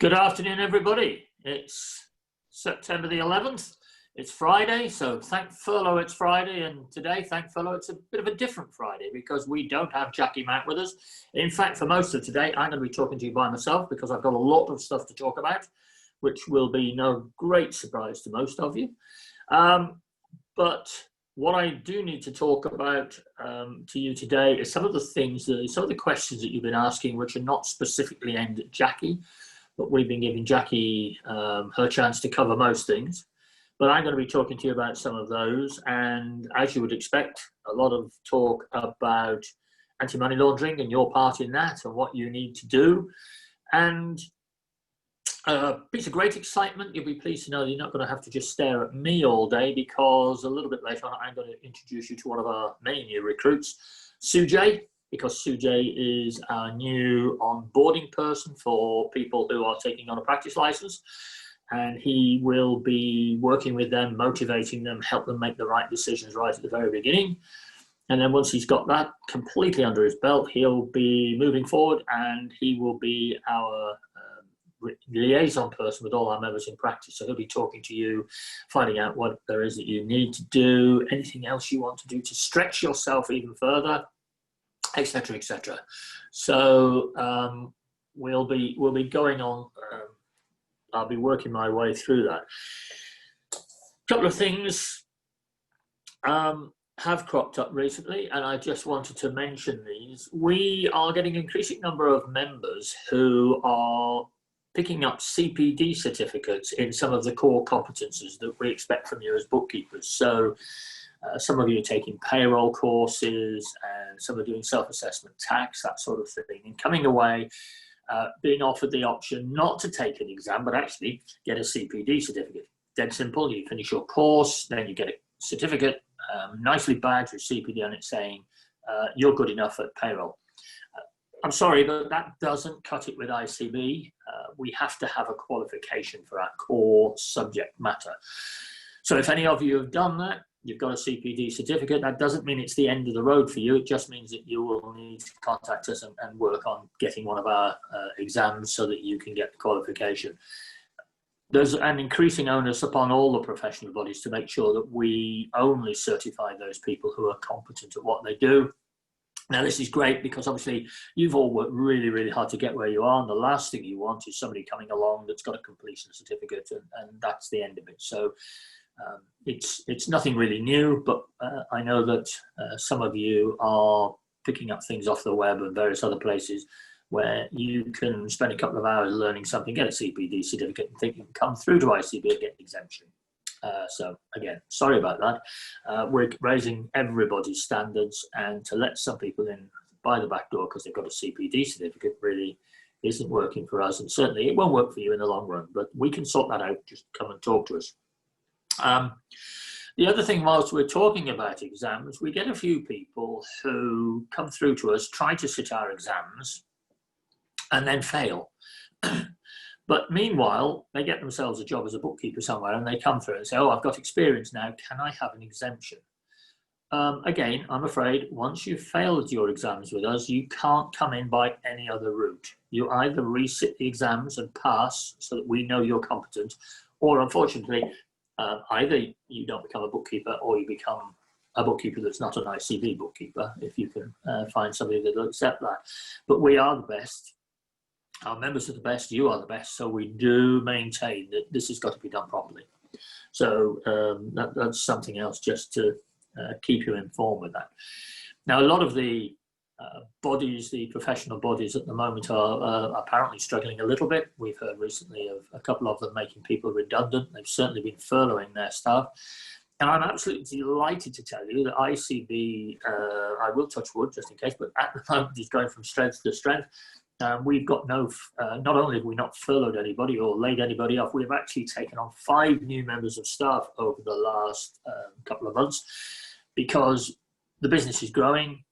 Good afternoon, everybody. It's September the 11th. It's Friday, so thank furlough it's Friday, and today, thank furlough, it's a bit of a different Friday because we don't have Jackie Mack with us. In fact, for most of today, I'm going to be talking to you by myself because I've got a lot of stuff to talk about, which will be no great surprise to most of you. But what I do need to talk about to you today is some of the questions that you've been asking, which are not specifically aimed at Jackie, but we've been giving Jackie her chance to cover most things. But I'm going to be talking to you about some of those. And as you would expect, a lot of talk about anti-money laundering and your part in that and what you need to do. And a piece of great excitement. You'll be pleased to know that you're not going to have to just stare at me all day, because a little bit later on, I'm going to introduce you to one of our many new recruits, Sujay, because Sujay is our new onboarding person for people who are taking on a practice license. And he will be working with them, motivating them, help them make the right decisions right at the very beginning. And then once he's got that completely under his belt, he'll be moving forward, and he will be our liaison person with all our members in practice. So he'll be talking to you, finding out what there is that you need to do, anything else you want to do to stretch yourself even further, etc., etc. So we'll be going on. I'll be working my way through that. A couple of things have cropped up recently, and I just wanted to mention these. We are getting an increasing number of members who are picking up CPD certificates in some of the core competences that we expect from you as bookkeepers. So some of you are taking payroll courses, and some are doing self-assessment tax, that sort of thing, and coming away being offered the option not to take an exam, but actually get a CPD certificate. Dead simple. You finish your course, then you get a certificate, nicely badged with CPD on it, saying you're good enough at payroll. I'm sorry, but that doesn't cut it with ICB. We have to have a qualification for our core subject matter. So if any of you have done that, you've got a CPD certificate, that doesn't mean it's the end of the road for you. It just means that you will need to contact us and work on getting one of our exams so that you can get the qualification. There's an increasing onus upon all the professional bodies to make sure that we only certify those people who are competent at what they do. Now, this is great because obviously you've all worked really, really hard to get where you are, and the last thing you want is somebody coming along that's got a completion certificate, and that's the end of it. So it's nothing really new, but I know that some of you are picking up things off the web and various other places where you can spend a couple of hours learning something, get a CPD certificate, and think you can come through to ICB and get an exemption. So again, sorry about that. We're raising everybody's standards, and to let some people in by the back door because they've got a CPD certificate really isn't working for us, and certainly it won't work for you in the long run, but we can sort that out. Just come and talk to us. The other thing, whilst we're talking about exams, we get a few people who come through to us, try to sit our exams, and then fail. But meanwhile, they get themselves a job as a bookkeeper somewhere, and they come through and say, oh, I've got experience now, can I have an exemption? Again, I'm afraid once you've failed your exams with us, you can't come in by any other route. You either resit the exams and pass so that we know you're competent, or unfortunately, either you don't become a bookkeeper or you become a bookkeeper that's not an ICB bookkeeper, if you can find somebody that will accept that. But we are the best. Our members are the best, you are the best, so we do maintain that this has got to be done properly. So that's something else just to keep you informed with that. Now, a lot of the bodies, the professional bodies at the moment are apparently struggling a little bit. We've heard recently of a couple of them making people redundant. They've certainly been furloughing their staff. And I'm absolutely delighted to tell you that ICB, I will touch wood just in case, but at the moment is going from strength to strength. We've got not only have we not furloughed anybody or laid anybody off, we've actually taken on 5 new members of staff over the last couple of months, because the business is growing,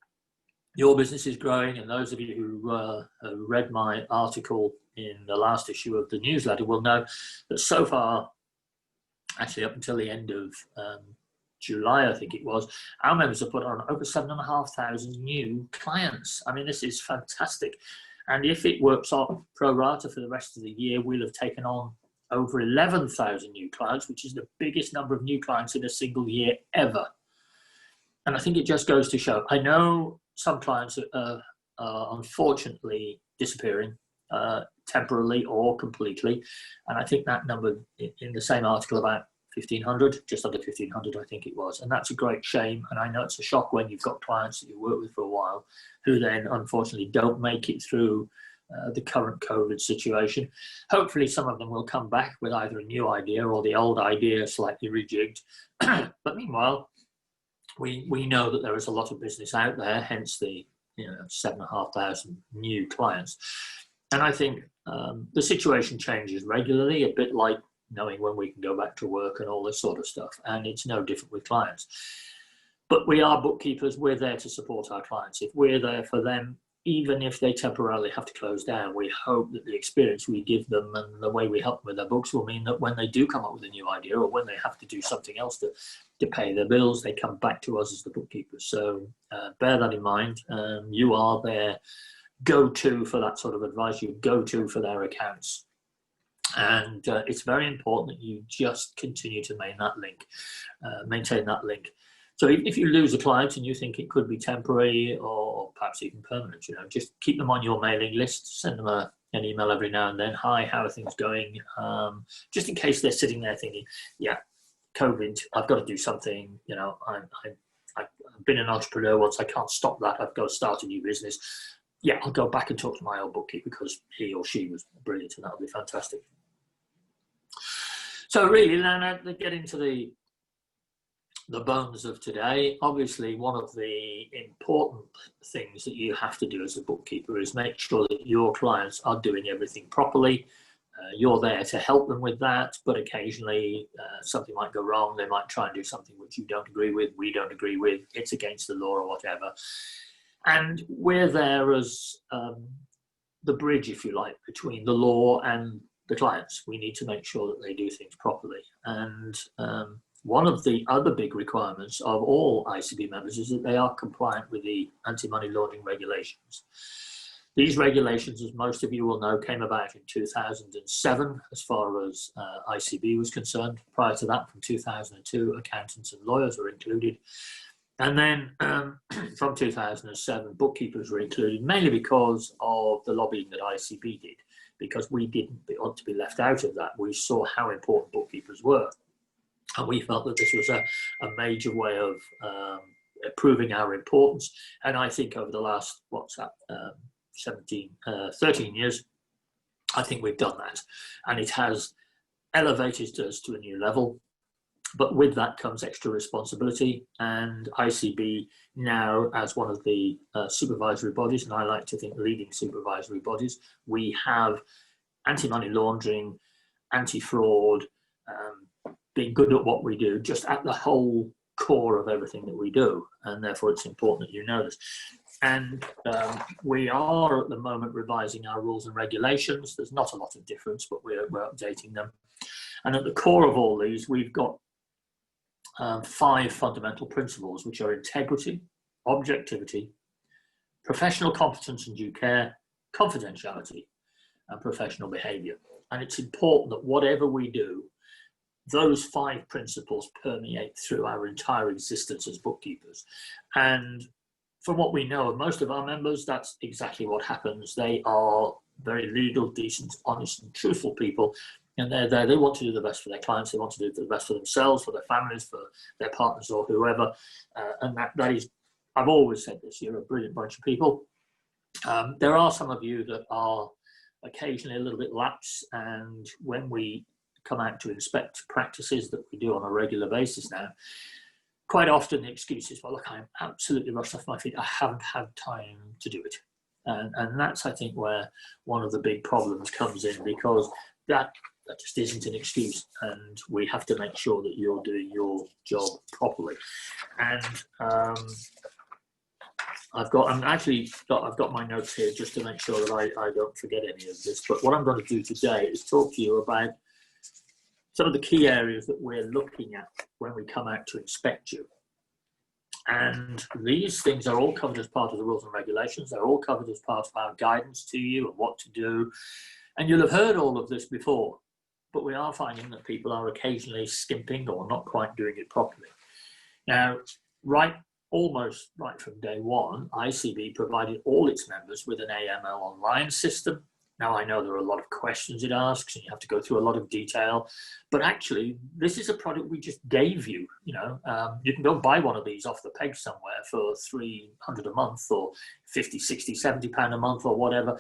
your business is growing, and those of you who read my article in the last issue of the newsletter will know that so far, actually up until the end of July, I think it was, our members have put on over 7,500 new clients. I mean, this is fantastic. And if it works out pro rata for the rest of the year, we'll have taken on over 11,000 new clients, which is the biggest number of new clients in a single year ever. And I think it just goes to show, I know some clients are unfortunately disappearing temporarily or completely. And I think that number in the same article, about 1,500, just under 1,500, I think it was. And that's a great shame. And I know it's a shock when you've got clients that you work with for a while who then unfortunately don't make it through the current COVID situation. Hopefully some of them will come back with either a new idea or the old idea slightly rejigged. But meanwhile, we know that there is a lot of business out there, hence the 7,500 new clients. And I think the situation changes regularly, a bit like knowing when we can go back to work and all this sort of stuff. And it's no different with clients. But we are bookkeepers. We're there to support our clients. If we're there for them, even if they temporarily have to close down, we hope that the experience we give them and the way we help them with their books will mean that when they do come up with a new idea or when they have to do something else to pay their bills, they come back to us as the bookkeepers. So bear that in mind. You are their go-to for that sort of advice. You go-to for their accounts. And it's very important that you just continue to maintain that link. So if you lose a client and you think it could be temporary or perhaps even permanent, just keep them on your mailing list, send them an email every now and then. Hi, how are things going? Just in case they're sitting there thinking, yeah, COVID, I've got to do something. I've been an entrepreneur once, I can't stop that. I've got to start a new business. Yeah, I'll go back and talk to my old bookkeeper because he or she was brilliant and that'll be fantastic. So really, then to get into the bones of today, obviously one of the important things that you have to do as a bookkeeper is make sure that your clients are doing everything properly. You're there to help them with that, but occasionally something might go wrong. They might try and do something which you don't agree with, we don't agree with, it's against the law or whatever. And we're there as the bridge, if you like, between the law and the clients. We need to make sure that they do things properly. And one of the other big requirements of all ICB members is that they are compliant with the anti-money laundering regulations. These regulations, as most of you will know, came about in 2007 as far as ICB was concerned. Prior to that, from 2002, accountants and lawyers were included. And then from 2007, bookkeepers were included, mainly because of the lobbying that ICB did, because we didn't want to be left out of that. We saw how important bookkeepers were. And we felt that this was a major way of proving our importance. And I think over the last, 13 years, I think we've done that. And it has elevated us to a new level. But with that comes extra responsibility, and ICB now, as one of the supervisory bodies, and I like to think leading supervisory bodies, we have anti-money laundering, anti-fraud, being good at what we do, just at the whole core of everything that we do, and therefore it's important that you know this. And we are at the moment revising our rules and regulations. There's not a lot of difference, but we're updating them. And at the core of all these, we've got 5 fundamental principles, which are integrity, objectivity, professional competence and due care, confidentiality, and professional behaviour. And it's important that whatever we do, those 5 principles permeate through our entire existence as bookkeepers. And from what we know of most of our members, that's exactly what happens. They are very legal, decent, honest, and truthful people. And they're there, they want to do the best for their clients, they want to do the best for themselves, for their families, for their partners or whoever. And that is, I've always said this, you're a brilliant bunch of people. There are some of you that are occasionally a little bit lax, and when we come out to inspect practices that we do on a regular basis now, quite often the excuse is, well, look, I'm absolutely rushed off my feet, I haven't had time to do it. And that's, I think, where one of the big problems comes in, because that just isn't an excuse, and we have to make sure that you're doing your job properly. And I've got my notes here just to make sure that I don't forget any of this. But what I'm going to do today is talk to you about some of the key areas that we're looking at when we come out to inspect you. And these things are all covered as part of the rules and regulations. They're all covered as part of our guidance to you and what to do. And you'll have heard all of this before, but we are finding that people are occasionally skimping or not quite doing it properly. Now, almost right from day one, ICB provided all its members with an AML online system. Now, I know there are a lot of questions it asks and you have to go through a lot of detail, but actually this is a product we just gave you. You can go buy one of these off the peg somewhere for $300 a month or 50, 60, 70 pound a month or whatever.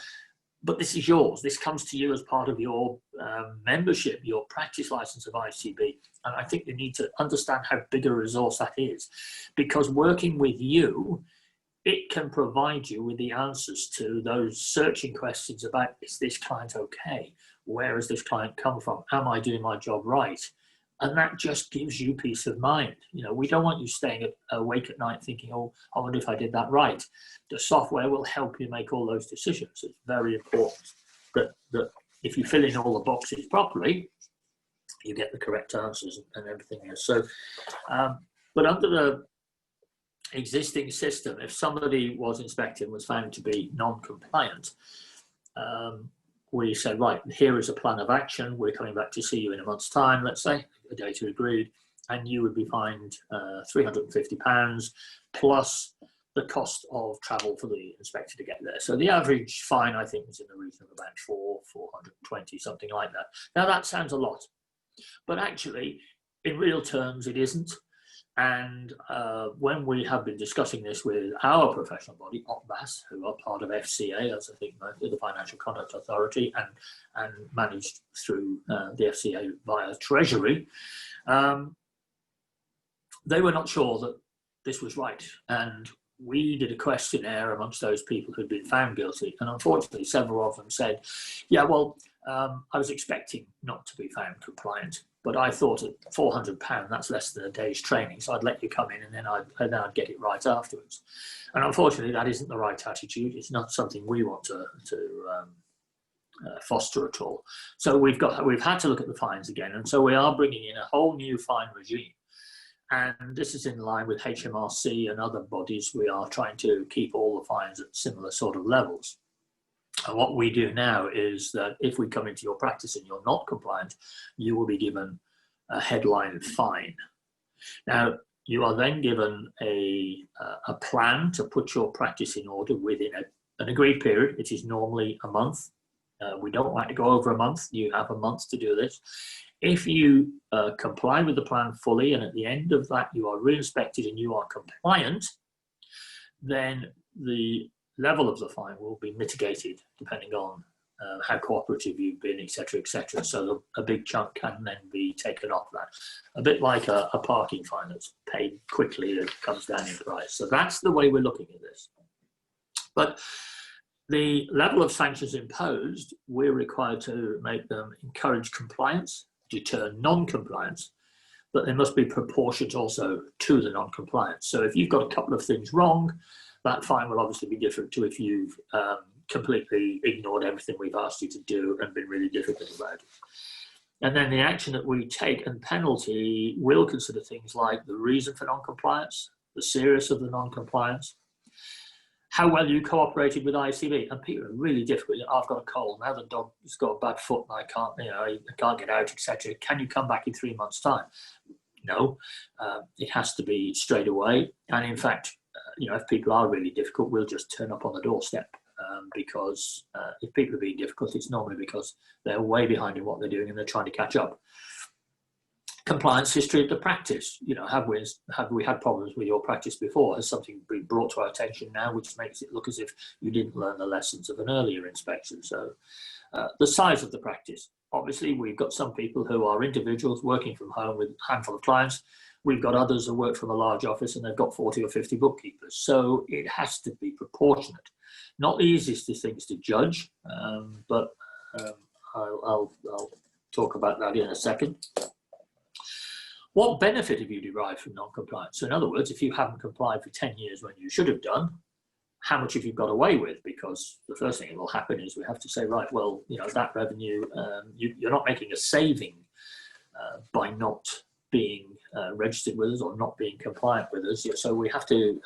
But this is yours. This comes to you as part of your membership, your practice license of ICB. And I think you need to understand how big a resource that is, because working with you, it can provide you with the answers to those searching questions about, is this client okay? Where has this client come from? Am I doing my job right? And that just gives you peace of mind. We don't want you staying awake at night thinking, oh, I wonder if I did that right. The software will help you make all those decisions. It's very important that if you fill in all the boxes properly, you get the correct answers and everything else. So, but under the existing system, if somebody was inspected and was found to be non-compliant, we said, right, here is a plan of action. We're coming back to see you in a month's time, let's say, a date agreed, and you would be fined £350 plus the cost of travel for the inspector to get there. So the average fine, I think, was in the region of about £420, something like that. Now that sounds a lot, but actually, in real terms, it isn't. And when we have been discussing this with our professional body, OPBAS, who are part of FCA, as I think the Financial Conduct Authority, and managed through the FCA via Treasury, they were not sure that this was right. And we did a questionnaire amongst those people who'd been found guilty. And unfortunately, several of them said, yeah, well, I was expecting not to be found compliant, but I thought at £400, that's less than a day's training, so I'd let you come in and then I'd get it right afterwards. And unfortunately, that isn't the right attitude. It's not something we want to foster at all. So we've had to look at the fines again, and so we are bringing in a whole new fine regime. And this is in line with HMRC and other bodies. We are trying to keep all the fines at similar sort of levels. And what we do now is that if we come into your practice and you're not compliant, you will be given a headline fine. Now, you are then given a plan to put your practice in order within an agreed period. It is normally a month. We don't like to go over a month. You have a month to do this. If you comply with the plan fully, and at the end of that you are re-inspected and you are compliant, then the level of the fine will be mitigated depending on how cooperative you've been, etc., etc. So a big chunk can then be taken off that. A bit like a parking fine that's paid quickly and comes down in price. So that's the way we're looking at this. But the level of sanctions imposed, we're required to make them encourage compliance, deter non-compliance, but they must be proportionate also to the non-compliance. So if you've got a couple of things wrong, that fine will obviously be different to if you've completely ignored everything we've asked you to do and been really difficult about it. And then the action that we take and penalty will consider things like the reason for non-compliance, the seriousness of the non-compliance, how well you cooperated with ICB. And people are really difficult. I've got a cold, now the dog's got a bad foot and I can't get out, etc. Can you come back in 3 months' time? No, it has to be straight away. And in fact, if people are really difficult, we'll just turn up on the doorstep because if people are being difficult, it's normally because they're way behind in what they're doing and they're trying to catch up. Compliance history of the practice. Have we had problems with your practice before? Has something been brought to our attention now which makes it look as if you didn't learn the lessons of an earlier inspection? So the size of the practice. Obviously, we've got some people who are individuals working from home with a handful of clients. We've got others who work from a large office and they've got 40 or 50 bookkeepers. So it has to be proportionate. Not the easiest of things to judge, but I'll talk about that in a second. What benefit have you derived from non-compliance? So in other words, if you haven't complied for 10 years when you should have done, how much have you got away with? Because the first thing that will happen is we have to say, right, well, that revenue, you're not making a saving by not being registered with us or not being compliant with us. So we have to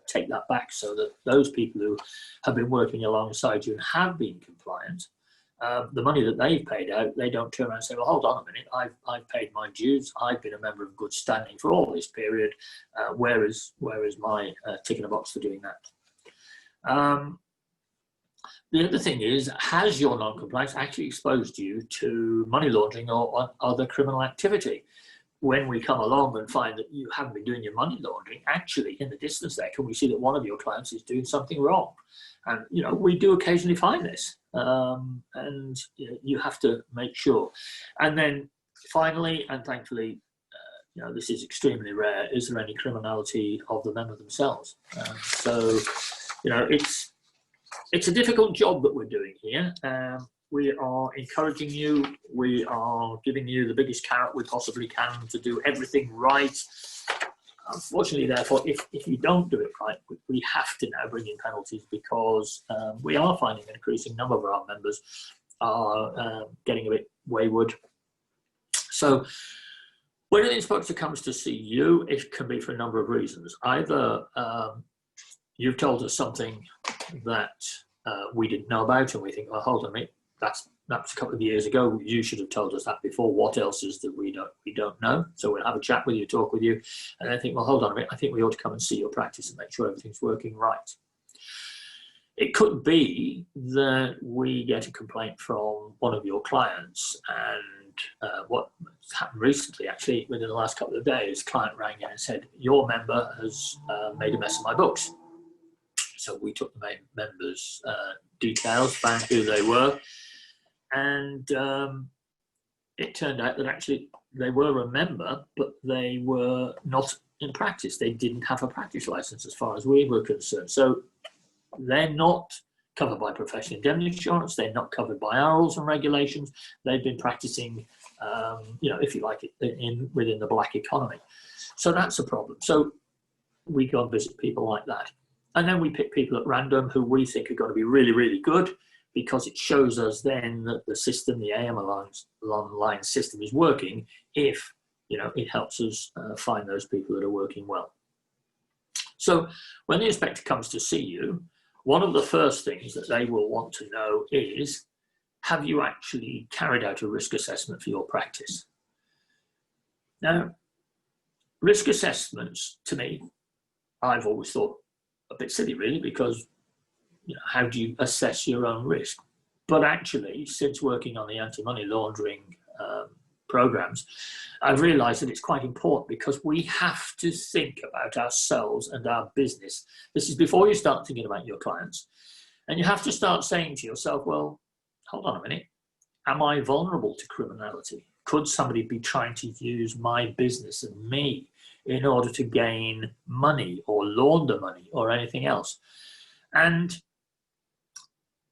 take that back so that those people who have been working alongside you and have been compliant, the money that they've paid out, they don't turn around and say, well, hold on a minute, I've paid my dues, I've been a member of good standing for all this period, where is my tick in a box for doing that? The other thing is, has your non-compliance actually exposed you to money laundering or other criminal activity? When we come along and find that you haven't been doing your money laundering, actually in the distance there, can we see that one of your clients is doing something wrong? And we do occasionally find this, and you have to make sure. And then finally, and thankfully, this is extremely rare, is there any criminality of the member themselves? So it's a difficult job that we're doing here. We are encouraging you. We are giving you the biggest carrot we possibly can to do everything right. Unfortunately, therefore, if you don't do it right, we have to now bring in penalties, because we are finding an increasing number of our members are getting a bit wayward. So when an inspector comes to see you, it can be for a number of reasons. Either you've told us something that we didn't know about, and we think, well, hold on a minute, that was a couple of years ago. You should have told us that before. What else is that we don't know? So we'll have a chat with you, talk with you, and then think, well, hold on a minute, I think we ought to come and see your practice and make sure everything's working right. It could be that we get a complaint from one of your clients, and what happened recently, actually, within the last couple of days, client rang in and said, your member has made a mess of my books. So we took the members' details, found who they were, and it turned out that actually they were a member, but they were not in practice. They didn't have a practice license as far as we were concerned. So they're not covered by professional indemnity insurance. They're not covered by our rules and regulations. They've been practicing, if you like it, within the black economy. So that's a problem. So we go and visit people like that. And then we pick people at random who we think are going to be really, really good, because it shows us then that the system, the AM online system, is working if, it helps us find those people that are working well. So when the inspector comes to see you, one of the first things that they will want to know is, have you actually carried out a risk assessment for your practice? Now, risk assessments, to me, I've always thought a bit silly, really, because how do you assess your own risk? But actually, since working on the anti-money laundering programs, I've realized that it's quite important, because we have to think about ourselves and our business. This is before you start thinking about your clients. And you have to start saying to yourself, well, hold on a minute, am I vulnerable to criminality? Could somebody be trying to use my business and me in order to gain money or launder money or anything else? And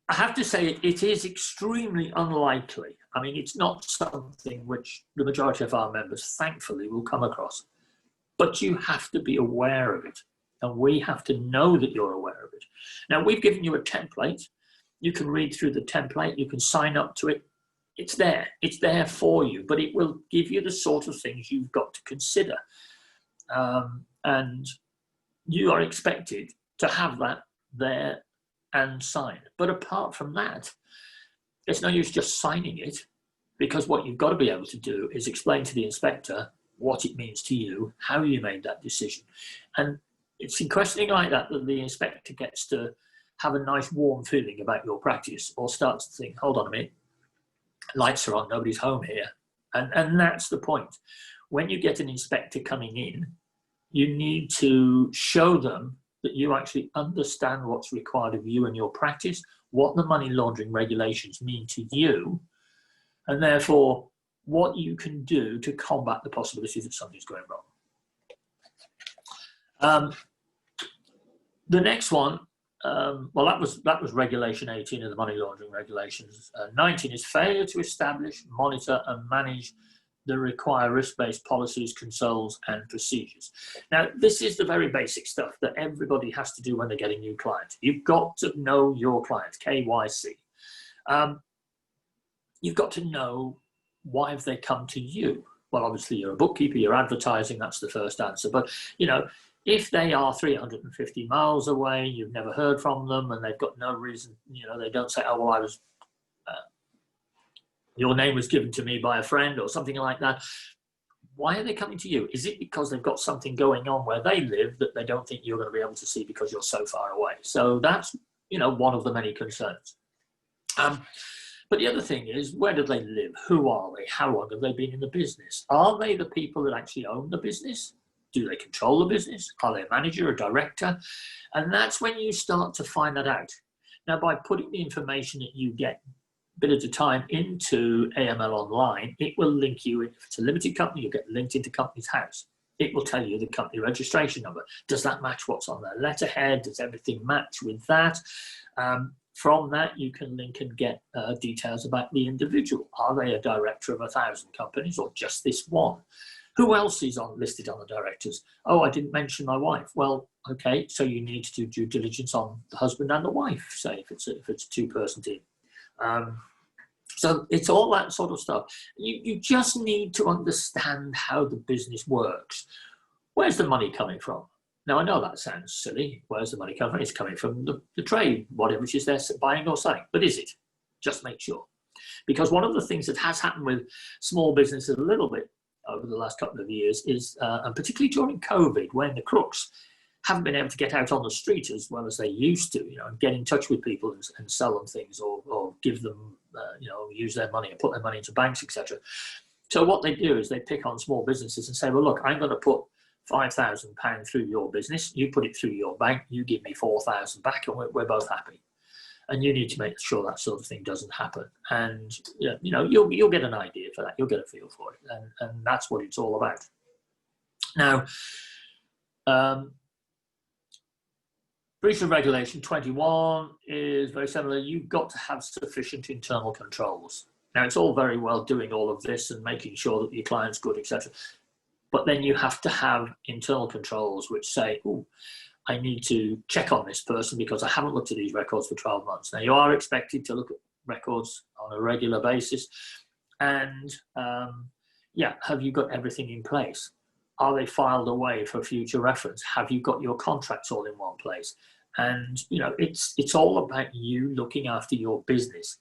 I have to say, it is extremely unlikely. I mean, it's not something which the majority of our members, thankfully, will come across. But you have to be aware of it. And we have to know that you're aware of it. Now, we've given you a template. You can read through the template. You can sign up to it. It's there. It's there for you. But it will give you the sort of things you've got to consider. And you are expected to have that there and sign. But apart from that, it's no use just signing it, because what you've got to be able to do is explain to the inspector what it means to you, how you made that decision. And it's in questioning like that that the inspector gets to have a nice warm feeling about your practice, or starts to think, hold on a minute, lights are on, nobody's home here. And that's the point. When you get an inspector coming in, you need to show them that you actually understand what's required of you and your practice, what the money laundering regulations mean to you, and therefore what you can do to combat the possibility that something's going wrong. The next one, well, that was Regulation 18 of the money laundering regulations. 19 is failure to establish, monitor, and manage the required risk-based policies, controls, and procedures. Now, this is the very basic stuff that everybody has to do when they're getting new clients. You've got to know your clients, KYC. You've got to know, why have they come to you? Well, obviously you're a bookkeeper, you're advertising, that's the first answer. But, you know, if they are 350 miles away, you've never heard from them, and they've got no reason, you know, they don't say, oh, well, your name was given to me by a friend or something like that. Why are they coming to you? Is it because they've got something going on where they live that they don't think you're going to be able to see because you're so far away? So that's, you know, one of the many concerns. But the other thing is, where do they live? Who are they? How long have they been in the business? Are they the people that actually own the business? Do they control the business? Are they a manager, a director? And that's when you start to find that out. Now, by putting the information that you get a bit at a time into AML Online, it will link you. If it's a limited company, you'll get linked into Companies House. It will tell you the company registration number. Does that match what's on their letterhead? Does everything match with that? From that, you can link and get details about the individual. Are they a director of 1,000 companies or just this one? Who else is listed on the directors? Oh, I didn't mention my wife. Well, okay, so you need to do due diligence on the husband and the wife, say, if it's a two-person team. So it's all that sort of stuff. You just need to understand how the business works. Where's the money coming from? Now, I know that sounds silly. Where's the money coming from? It's coming from the trade, whatever it is they're buying or selling. But is it? Just make sure. Because one of the things that has happened with small businesses a little bit over the last couple of years is, and particularly during COVID, when the crooks haven't been able to get out on the street as well as they used to, you know, and get in touch with people and sell them things or give them, you know, use their money and put their money into banks, etc. So what they do is they pick on small businesses and say, well, look, I'm going to put £5,000 through your business, you put it through your bank, you give me 4,000 back, and we're both happy. And you need to make sure that sort of thing doesn't happen. And you know, you'll get an idea for that, you'll get a feel for it, and that's what it's all about. Now, breach of regulation 21 is very similar. You've got to have sufficient internal controls. Now, it's all very well doing all of this and making sure that your client's good, etc. But then you have to have internal controls which say, oh, I need to check on this person because I haven't looked at these records for 12 months. Now, you are expected to look at records on a regular basis. And yeah, have you got everything in place? Are they filed away for future reference? Have you got your contracts all in one place? And, you know, it's all about you looking after your business.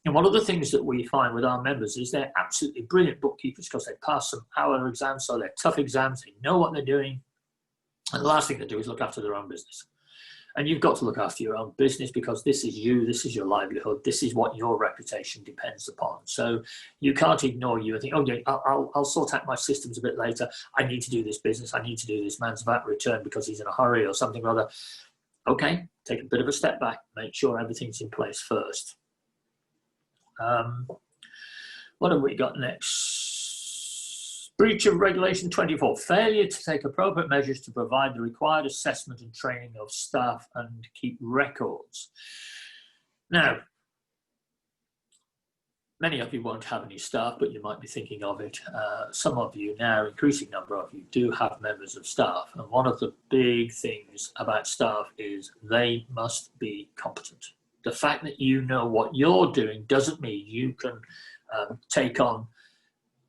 And one of the things that we find with our members is they're absolutely brilliant bookkeepers because they pass some hour exams, so they're tough exams, they know what they're doing. And the last thing they do is look after their own business. And you've got to look after your own business because this is you, this is your livelihood, this is what your reputation depends upon. So you can't ignore you and think, oh, yeah, I'll sort out my systems a bit later. I need to do this business. I need to do this man's VAT return because he's in a hurry or something or other. Okay, take a bit of a step back, make sure everything's in place first. What have we got next? Breach of regulation 24, failure to take appropriate measures to provide the required assessment and training of staff and keep records. Now, many of you won't have any staff, but you might be thinking of it. Some of you now, increasing number of you, do have members of staff. And one of the big things about staff is they must be competent. The fact that you know what you're doing doesn't mean you can take on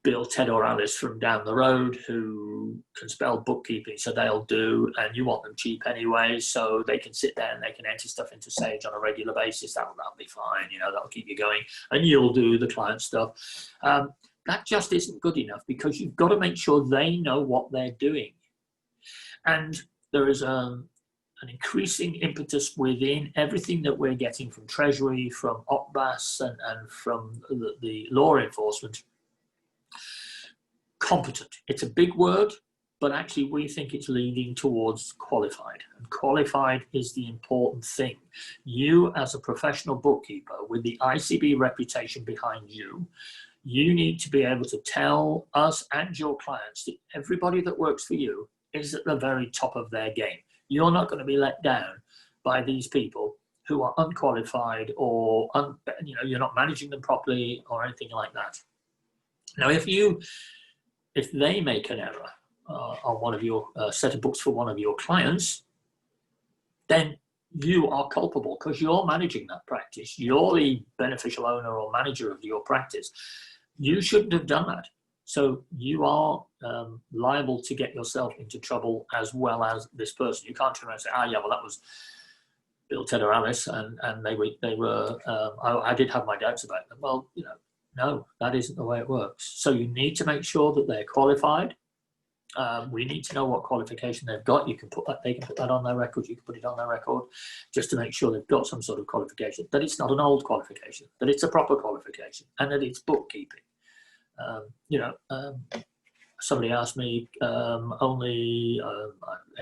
Bill, Ted or Alice from down the road who can spell bookkeeping, so they'll do, and you want them cheap anyway, so they can sit there and they can enter stuff into Sage on a regular basis. That'll be fine, you know, that'll keep you going, and you'll do the client stuff. That just isn't good enough because you've got to make sure they know what they're doing. And there is an increasing impetus within everything that we're getting from Treasury, from OPBAS, and from the law enforcement. Competent. It's a big word, but actually we think it's leading towards qualified. And qualified is the important thing. You as a professional bookkeeper with the ICB reputation behind you, you need to be able to tell us and your clients that everybody that works for you is at the very top of their game. You're not going to be let down by these people who are unqualified or you know, you're not managing them properly or anything like that. Now, if they make an error on one of your set of books for one of your clients, then you are culpable because you're managing that practice. You're the beneficial owner or manager of your practice. You shouldn't have done that. So you are liable to get yourself into trouble as well as this person. You can't turn around and say, ah, yeah, well, that was Bill, Ted, or Alice, and they were I did have my doubts about them. Well, you know, no, that isn't the way it works. So you need to make sure that they're qualified. We need to know what qualification they've got. You can put that, they can put that on their record. You can put it on their record just to make sure they've got some sort of qualification, that it's not an old qualification, that it's a proper qualification, and that it's bookkeeping. You know, somebody asked me end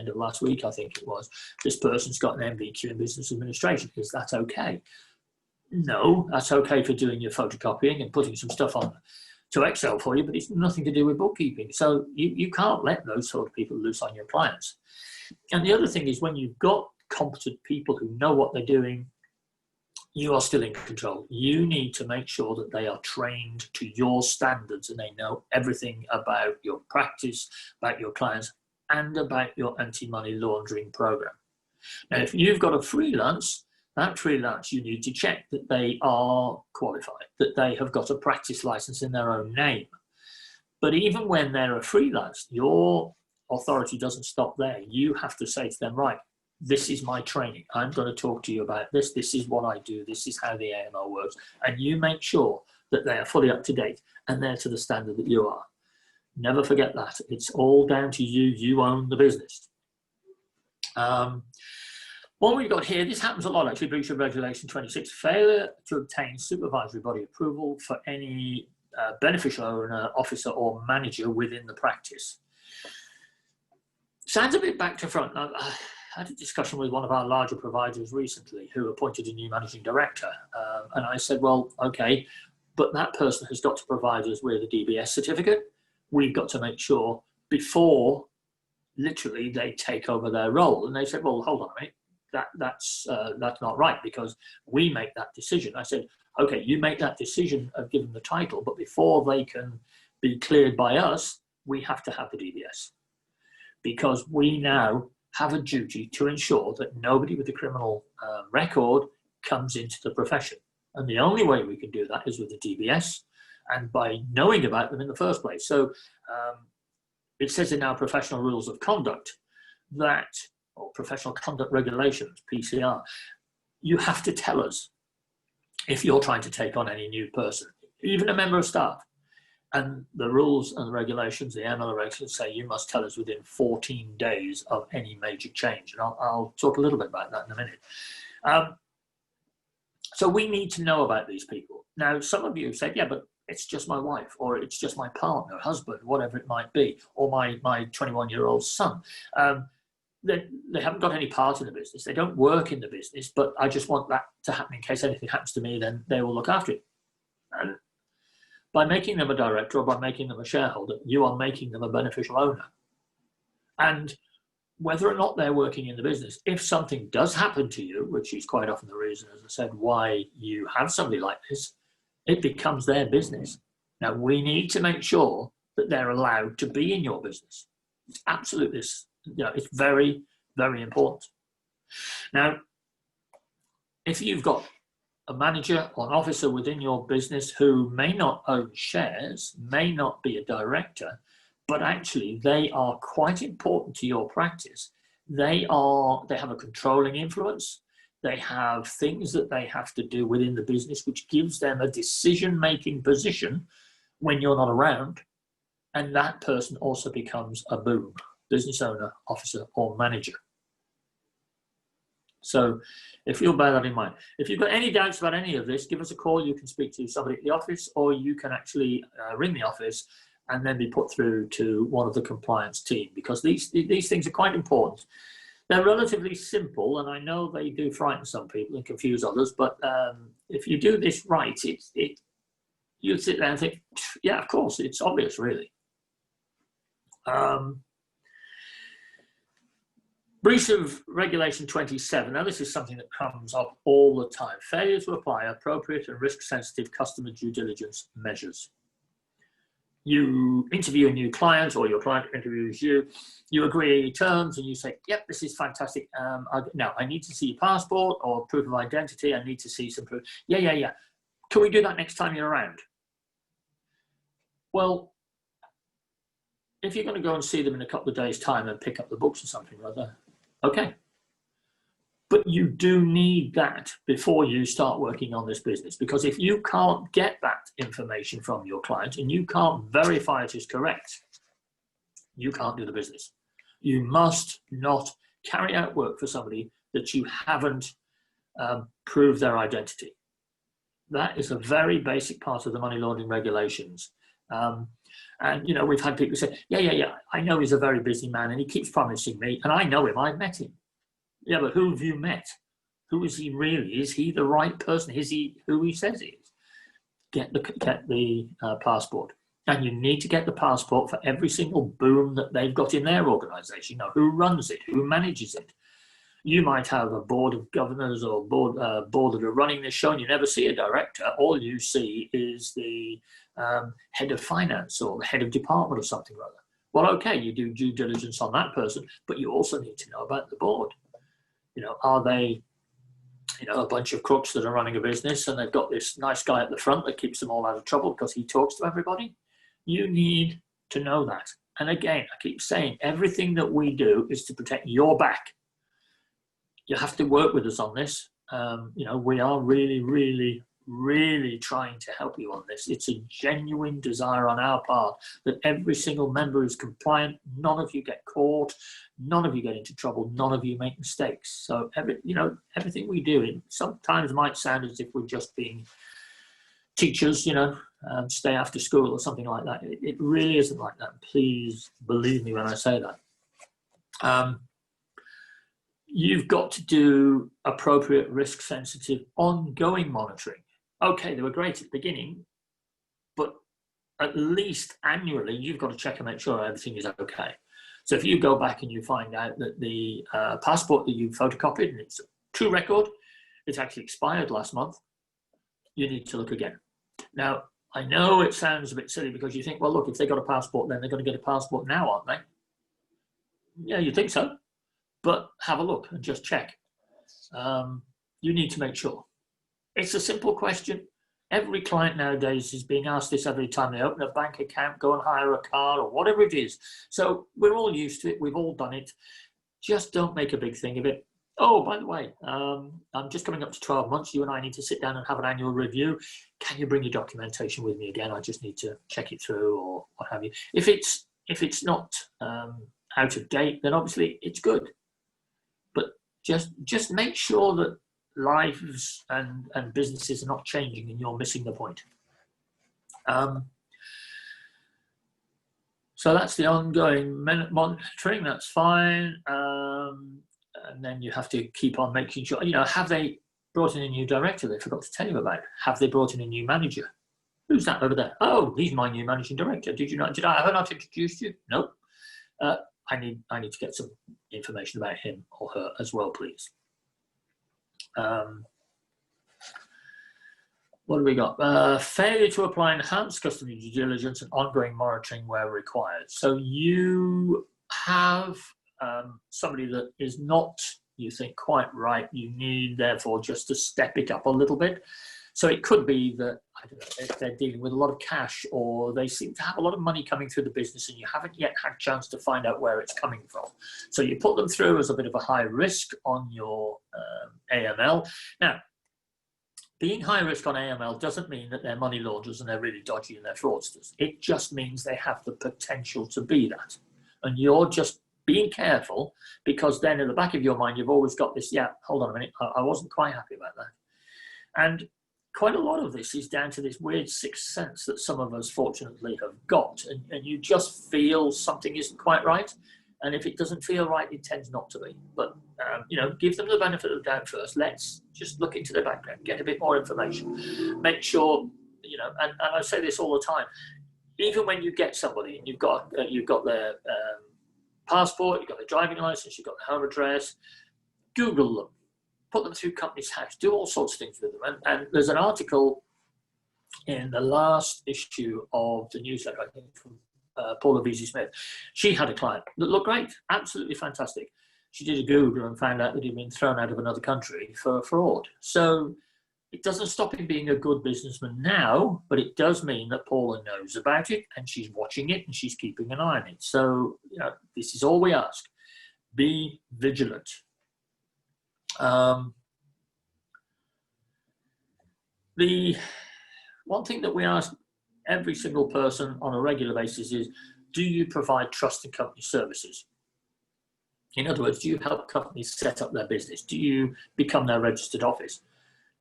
of last week, I think it was, this person's got an MBQ in business administration. Is that okay? No, that's okay for doing your photocopying and putting some stuff on to Excel for you, but it's nothing to do with bookkeeping. So you can't let those sort of people loose on your clients. And the other thing is, when you've got competent people who know what they're doing, you are still in control. You need to make sure that they are trained to your standards and they know everything about your practice, about your clients, and about your anti-money laundering program. Now, if you've got a freelance, that freelance, you need to check that they are qualified, that they have got a practice license in their own name. But even when they're a freelance, your authority doesn't stop there. You have to say to them, right, this is my training. I'm going to talk to you about this. This is what I do. This is how the AML works. And you make sure that they are fully up to date and they're to the standard that you are. Never forget that. It's all down to you. You own the business. What we've got here, this happens a lot actually, breach of regulation 26, failure to obtain supervisory body approval for any beneficial owner, officer or manager within the practice. Sounds a bit back to front. I had a discussion with one of our larger providers recently who appointed a new managing director. And I said, well, okay, but that person has got to provide us with a DBS certificate. We've got to make sure before literally they take over their role. And they said, well, hold on a minute. That's not right, because we make that decision. I said, okay, you make that decision of giving the title, but before they can be cleared by us, we have to have the DBS, because we now have a duty to ensure that nobody with a criminal record comes into the profession. And the only way we can do that is with the DBS and by knowing about them in the first place. So it says in our professional rules of conduct that, or professional conduct regulations, PCR, you have to tell us if you're trying to take on any new person, even a member of staff. And the rules and the regulations, the ML regulations, say you must tell us within 14 days of any major change. And I'll talk a little bit about that in a minute. So we need to know about these people. Now, some of you have said, yeah, but it's just my wife, or it's just my partner, husband, whatever it might be, or my 21-year-old son. They haven't got any part in the business. They don't work in the business, but I just want that to happen in case anything happens to me, then they will look after it. And by making them a director or by making them a shareholder, you are making them a beneficial owner. And whether or not they're working in the business, if something does happen to you, which is quite often the reason, as I said, why you have somebody like this, it becomes their business. Now, we need to make sure that they're allowed to be in your business. It's absolutely, it's very, very important. Now, if you've got a manager or an officer within your business who may not own shares, may not be a director, but actually they are quite important to your practice. They have a controlling influence. They have things that they have to do within the business, which gives them a decision-making position when you're not around. And that person also becomes a boom, business owner, officer, or manager. So if you'll bear that in mind. If you've got any doubts about any of this, give us a call. You can speak to somebody at the office, or you can actually ring the office and then be put through to one of the compliance team, because these things are quite important. They're relatively simple, and I know they do frighten some people and confuse others, but if you do this right, you sit there and think, yeah, of course, it's obvious, really. Breach of Regulation 27. Now, this is something that comes up all the time. Failure to apply appropriate and risk-sensitive customer due diligence measures. You interview a new client, or your client interviews you, you agree terms, and you say, yep, this is fantastic. Now, I need to see your passport or proof of identity. I need to see some proof. Yeah. Can we do that next time you're around? Well, if you're going to go and see them in a couple of days' time and pick up the books or something or other, okay. But you do need that before you start working on this business, because if you can't get that information from your client and you can't verify it is correct, you can't do the business. You must not carry out work for somebody that you haven't proved their identity. That is a very basic part of the money laundering regulations. And, you know, we've had people say, yeah, I know he's a very busy man and he keeps promising me, and I know him, I've met him. Yeah, but who have you met? Who is he really? Is he the right person? Is he who he says he is? Get the passport. And you need to get the passport for every single boom that they've got in their organisation. You know, who runs it? Who manages it? You might have a board of governors or board that are running this show, and you never see a director. All you see is the head of finance or the head of department or something or other. Well, okay, you do due diligence on that person, but you also need to know about the board. You know, are they, you know, a bunch of crooks that are running a business and they've got this nice guy at the front that keeps them all out of trouble because he talks to everybody? You need to know that. And again, I keep saying, everything that we do is to protect your back. You have to work with us on this. You know, we are really, really, really trying to help you on this. It's a genuine desire on our part that every single member is compliant. None of you get caught. None of you get into trouble. None of you make mistakes. So, everything we do, it sometimes might sound as if we're just being teachers, you know, stay after school or something like that. It really isn't like that. Please believe me when I say that. You've got to do appropriate risk-sensitive ongoing monitoring. Okay, they were great at the beginning, but at least annually, you've got to check and make sure everything is okay. So if you go back and you find out that the passport that you photocopied, and it's a true record, it's actually expired last month, you need to look again. Now, I know it sounds a bit silly because you think, well, look, if they got a passport, then they're going to get a passport now, aren't they? Yeah, you think so. But have a look and just check. You need to make sure. It's a simple question. Every client nowadays is being asked this every time they open a bank account, go and hire a car or whatever it is. So we're all used to it. We've all done it. Just don't make a big thing of it. Oh, by the way, I'm just coming up to 12 months. You and I need to sit down and have an annual review. Can you bring your documentation with me again? I just need to check it through or what have you. If it's not out of date, then obviously it's good. But just make sure that lives and businesses are not changing and you're missing the point. So that's the ongoing monitoring, that's fine. And then you have to keep on making sure, you know, have they brought in a new director they forgot to tell you about? Have they brought in a new manager? Who's that over there? Oh, he's my new managing director. Did I not introduce you? Nope. I need to get some information about him or her as well, please. What do we got? Failure to apply enhanced customer due diligence and ongoing monitoring where required. So you have somebody that is not, you think, quite right. You need, therefore, just to step it up a little bit. So it could be that, I don't know, if they're dealing with a lot of cash or they seem to have a lot of money coming through the business and you haven't yet had a chance to find out where it's coming from. So you put them through as a bit of a high risk on your AML. Now, being high risk on AML doesn't mean that they're money launderers and they're really dodgy and they're fraudsters. It just means they have the potential to be that. And you're just being careful because then in the back of your mind, you've always got this, yeah, hold on a minute, I wasn't quite happy about that. And quite a lot of this is down to this weird sixth sense that some of us fortunately have got, and you just feel something isn't quite right, and if it doesn't feel right, it tends not to be. But you know, give them the benefit of the doubt first. Let's just look into their background, get a bit more information, make sure, you know. And I say this all the time. Even when you get somebody and you've got their passport, you've got their driving license, you've got their home address, Google them. Put them through Companies House, do all sorts of things with them. And there's an article in the last issue of the newsletter, I think, from Paula Vesey-Smith. She had a client that looked great, absolutely fantastic. She did a Google and found out that he'd been thrown out of another country for fraud. So It doesn't stop him being a good businessman now, but it does mean that Paula knows about it and she's watching it and she's keeping an eye on it. So, you know, this is all we ask. Be vigilant. The one thing that we ask every single person on a regular basis is, do you provide trust and company services? In other words, do you help companies set up their business? Do you become their registered office?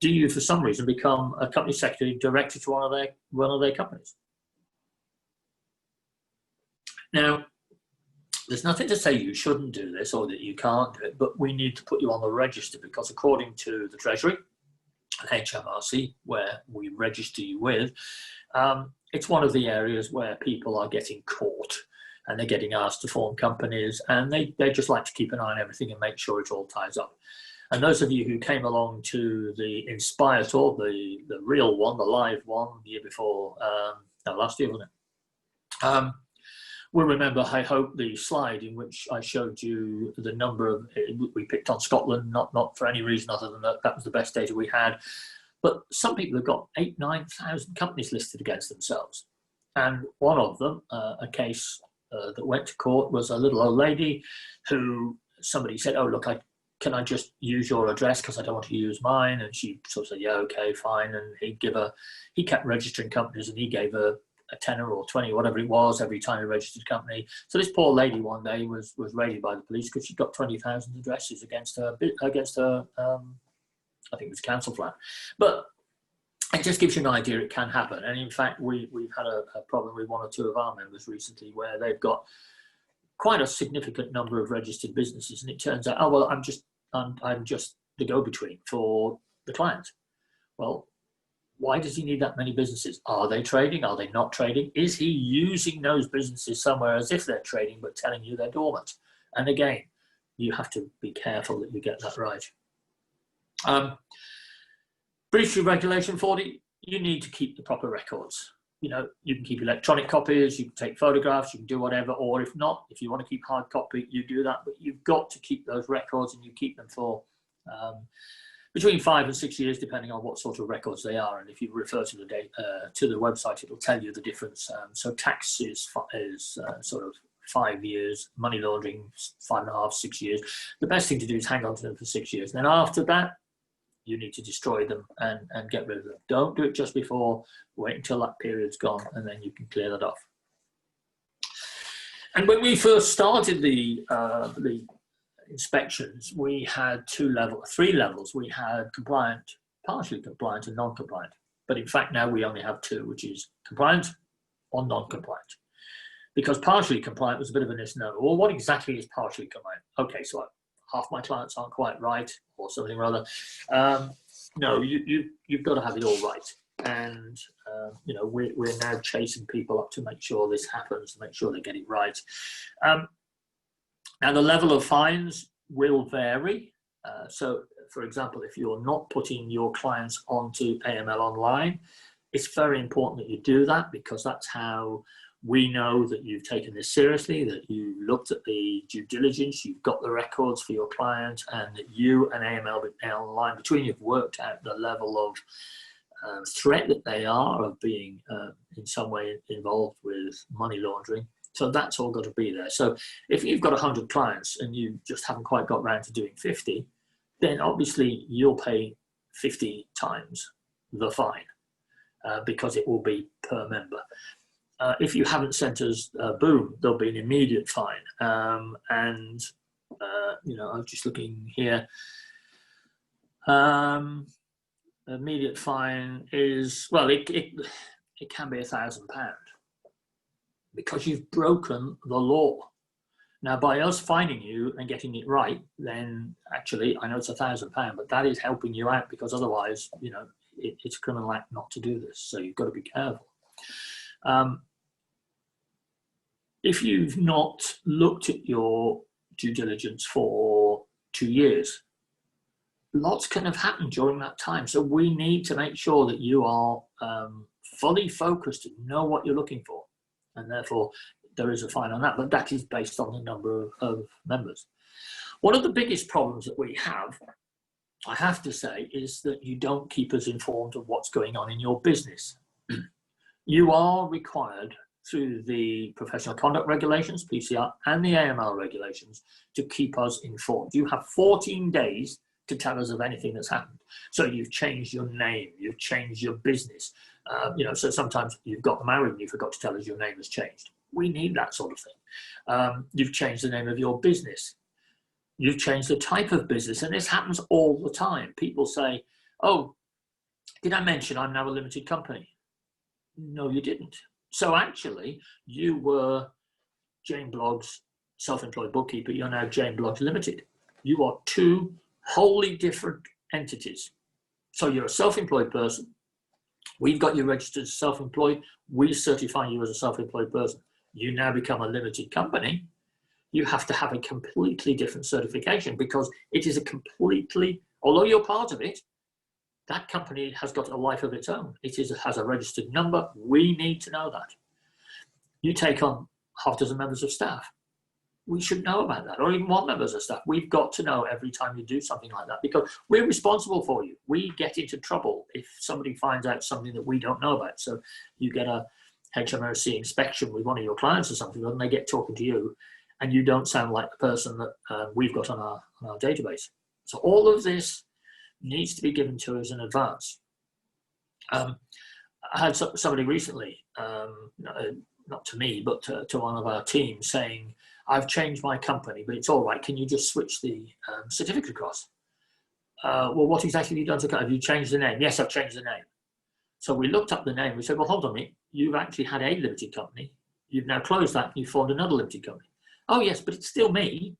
Do you, for some reason, become a company secretary director to one of their companies? Now, there's nothing to say you shouldn't do this or that you can't do it, but we need to put you on the register, because according to the Treasury and HMRC, where we register you with, it's one of the areas where people are getting caught and they're getting asked to form companies, and they just like to keep an eye on everything and make sure it all ties up. And those of you who came along to the Inspire tour, the real one, the live one, the year before, no, last year, wasn't it? Will remember, I hope, the slide in which I showed you the number of, we picked on Scotland, not for any reason other than that was the best data we had. But some people have got 8,000 to 9,000 companies listed against themselves. And one of them, a case that went to court, was a little old lady who somebody said, oh, look, can I just use your address because I don't want to use mine? And she sort of said, yeah, okay, fine. And he kept registering companies, and he gave her a tenner or 20, whatever it was, every time he registered a company. So this poor lady one day was raided by the police because she got 20,000 addresses against her, I think it was council flat. But it just gives you an idea it can happen. And in fact, we've had a problem with one or two of our members recently where they've got quite a significant number of registered businesses, and it turns out, oh, well, I'm just the go-between for the client. Well, why does he need that many businesses? Are they trading? Are they not trading? Is he using those businesses somewhere as if they're trading but telling you they're dormant? And again, you have to be careful that you get that right. Breach of Regulation 40, you need to keep the proper records. You know, you can keep electronic copies, you can take photographs, you can do whatever, or if not, if you want to keep hard copy, you do that, but you've got to keep those records, and you keep them for between 5 and 6 years, depending on what sort of records they are. And if you refer to the website, it'll tell you the difference. So tax is sort of 5 years, money laundering 5.5, 6 years. The best thing to do is hang on to them for 6 years. Then after that, you need to destroy them and get rid of them. Don't do it just before. Wait until that period's gone, and then you can clear that off. And when we first started the inspections, we had three levels. We had compliant, partially compliant, and non-compliant. But in fact, now we only have two, which is compliant or non-compliant. Because partially compliant was a bit of a misnomer. Well, what exactly is partially compliant? Okay, so half my clients aren't quite right, or something or other. No, you've got to have it all right. And you know, we're now chasing people up to make sure this happens, to make sure they get it right. Now, the level of fines will vary. So, for example, if you're not putting your clients onto AML Online, it's very important that you do that, because that's how we know that you've taken this seriously, that you looked at the due diligence, you've got the records for your client, and that you and AML Online between you have worked out the level of threat that they are of being in some way involved with money laundering. So that's all got to be there. So if you've got 100 clients and you just haven't quite got around to doing 50, then obviously you'll pay 50 times the fine because it will be per member. If you haven't sent us, boom, there'll be an immediate fine. You know, I'm just looking here. Immediate fine is, well, it can be £1,000 because you've broken the law. Now, by us fining you and getting it right, then actually, I know it's £1,000, but that is helping you out, because otherwise, you know, it's a criminal act not to do this. So you've got to be careful. If you've not looked at your due diligence for 2 years, lots can have happened during that time. So we need to make sure that you are fully focused and know what you're looking for. And therefore, there is a fine on that, but that is based on the number of members. One of the biggest problems that we have I have to say is that you don't keep us informed of what's going on in your business. You are required through the professional conduct regulations, PCR, and the AML regulations to keep us informed. You have 14 days to tell us of anything that's happened. So you've changed your name, you've changed your business. So sometimes you've got married and you forgot to tell us your name has changed. We need that sort of thing. You've changed the name of your business. You've changed the type of business. And this happens all the time. People say, oh, did I mention I'm now a limited company? No, you didn't. So actually, you were Jane Blogg's self-employed bookkeeper. You're now Jane Blogg's Limited. You are two wholly different entities. So you're a self-employed person. We've got you registered as self-employed. We certify you as a self-employed person. You now become a limited company. You have to have a completely different certification because it is a completely, although you're part of it, that company has got a life of its own. Has a registered number. We need to know that. You take on half a dozen members of staff. We should know about that, or even one member of staff. We've got to know every time you do something like that because we're responsible for you. We get into trouble if somebody finds out something that we don't know about. So you get a HMRC inspection with one of your clients or something, and they get talking to you, and you don't sound like the person that we've got on our database. So all of this needs to be given to us in advance. I had somebody recently, not to me, but to one of our team saying, I've changed my company, but it's all right. Can you just switch the certificate across? Well, what exactly have you done to have you changed the name? Yes, I've changed the name. So we looked up the name. We said, well, hold on a minute. You've actually had a limited company. You've now closed that and you've formed another limited company. Oh, yes, but it's still me.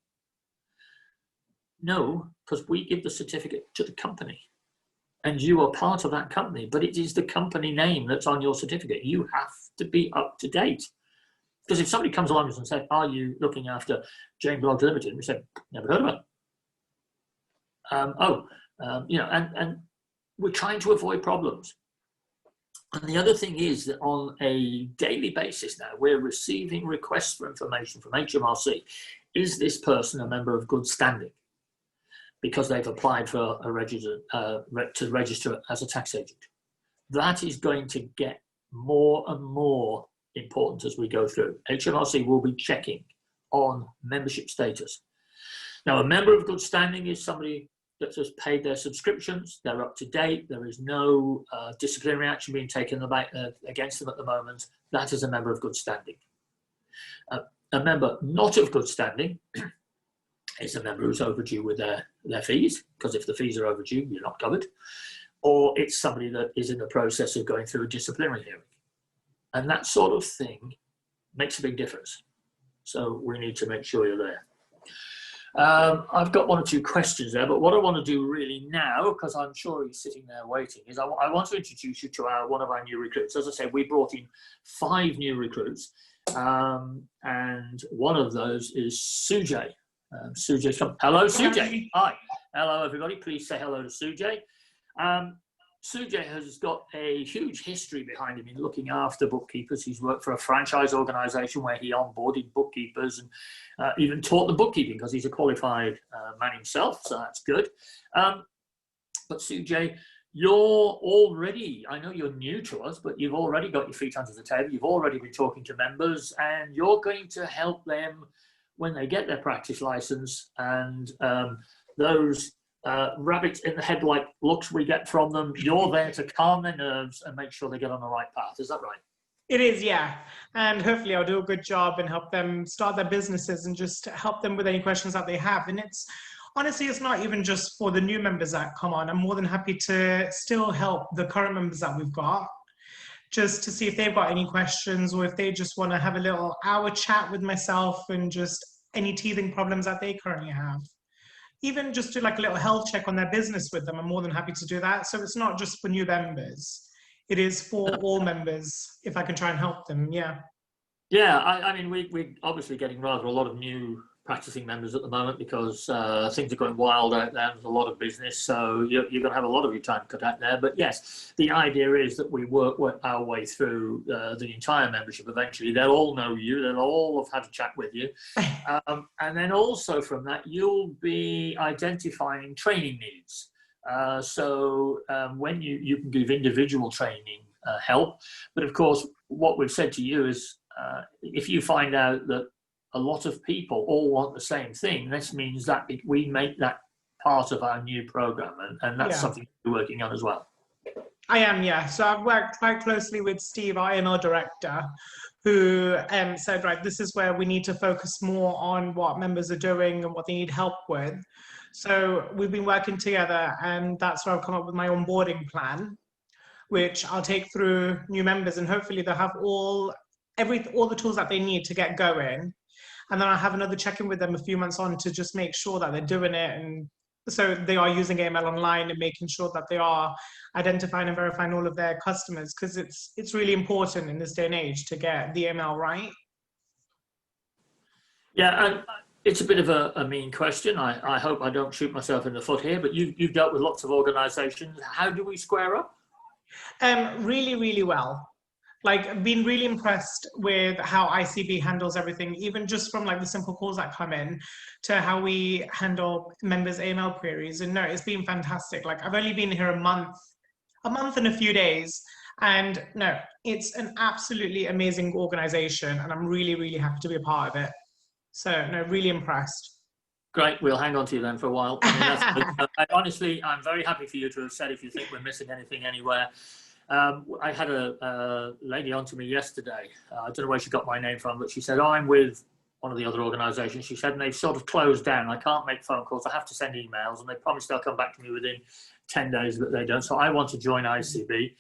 No, because we give the certificate to the company and you are part of that company, but it is the company name that's on your certificate. You have to be up to date. Because if somebody comes along and says, are you looking after Jane Bloggs Limited? We said, never heard of it. And we're trying to avoid problems. And the other thing is that on a daily basis now, we're receiving requests for information from HMRC. Is this person a member of good standing? Because they've applied for to register as a tax agent. That is going to get more and more important as we go through. HMRC will be checking on membership status. Now, a member of good standing is somebody that has paid their subscriptions, they're up to date, there is no disciplinary action being taken against them at the moment. That is a member of good standing. A member not of good standing is a member who's overdue with their fees, because if the fees are overdue, you're not covered. Or it's somebody that is in the process of going through a disciplinary hearing. And that sort of thing makes a big difference. So we need to make sure you're there. I've got one or two questions there, but what I want to do really now, because I'm sure he's sitting there waiting, is I want to introduce you to one of our new recruits. As I said, we brought in 5 new recruits, and one of those is Sujay. Hello, Sujay. Hi. Hello, everybody. Please say hello to Sujay. Sujay has got a huge history behind him in looking after bookkeepers. He's worked for a franchise organisation where he onboarded bookkeepers and even taught them bookkeeping because he's a qualified man himself, so that's good. But Sujay, you're already, I know you're new to us, but you've already got your feet under the table. You've already been talking to members and you're going to help them when they get their practice license and those rabbits in the headlight looks we get from them. You're there to calm their nerves and make sure they get on the right path. Is that right? It is, yeah. And hopefully I'll do a good job and help them start their businesses and just help them with any questions that they have. And honestly, it's not even just for the new members that come on. I'm more than happy to still help the current members that we've got, just to see if they've got any questions or if they just want to have a little hour chat with myself and just any teething problems that they currently have. Even just do like a little health check on their business with them. I'm more than happy to do that. So it's not just for new members. It is for all members, if I can try and help them, yeah. Yeah, I mean, we're obviously getting rather a lot of new practicing members at the moment because things are going wild out there. There's a lot of business, so you're going to have a lot of your time cut out there. But yes, the idea is that we work our way through the entire membership eventually. They'll all know you. They'll all have had a chat with you. And then also from that, you'll be identifying training needs. When you can give individual training help, but of course, what we've said to you is if you find out that a lot of people all want the same thing, this means that we make that part of our new program, and that's something we're working on as well. I am, yeah. So I've worked quite closely with Steve, our IML director, who said, right, this is where we need to focus more on what members are doing and what they need help with. So we've been working together, and that's where I've come up with my onboarding plan, which I'll take through new members, and hopefully they'll have all the tools that they need to get going. And then I'll have another check-in with them a few months on to just make sure that they're doing it, and so they are using AML online and making sure that they are identifying and verifying all of their customers, because it's really important in this day and age to get the AML right. Yeah, and it's a bit of a mean question. I hope I don't shoot myself in the foot here, but you've dealt with lots of organisations. How do we square up? Really, really well. Like, I've been really impressed with how ICB handles everything, even just from like the simple calls that come in to how we handle members' AML queries. And no, it's been fantastic. Like, I've only been here a month and a few days, and no, it's an absolutely amazing organization, and I'm really, really happy to be a part of it. So no, really impressed. Great, we'll hang on to you then for a while. Honestly, I'm very happy for you to have said if you think we're missing anything anywhere. I had a lady on to me yesterday. I don't know where she got my name from, but she said, I'm with one of the other organisations. She said, and they've sort of closed down. I can't make phone calls. I have to send emails, and they promised they'll come back to me within 10 days, but they don't. So I want to join ICB.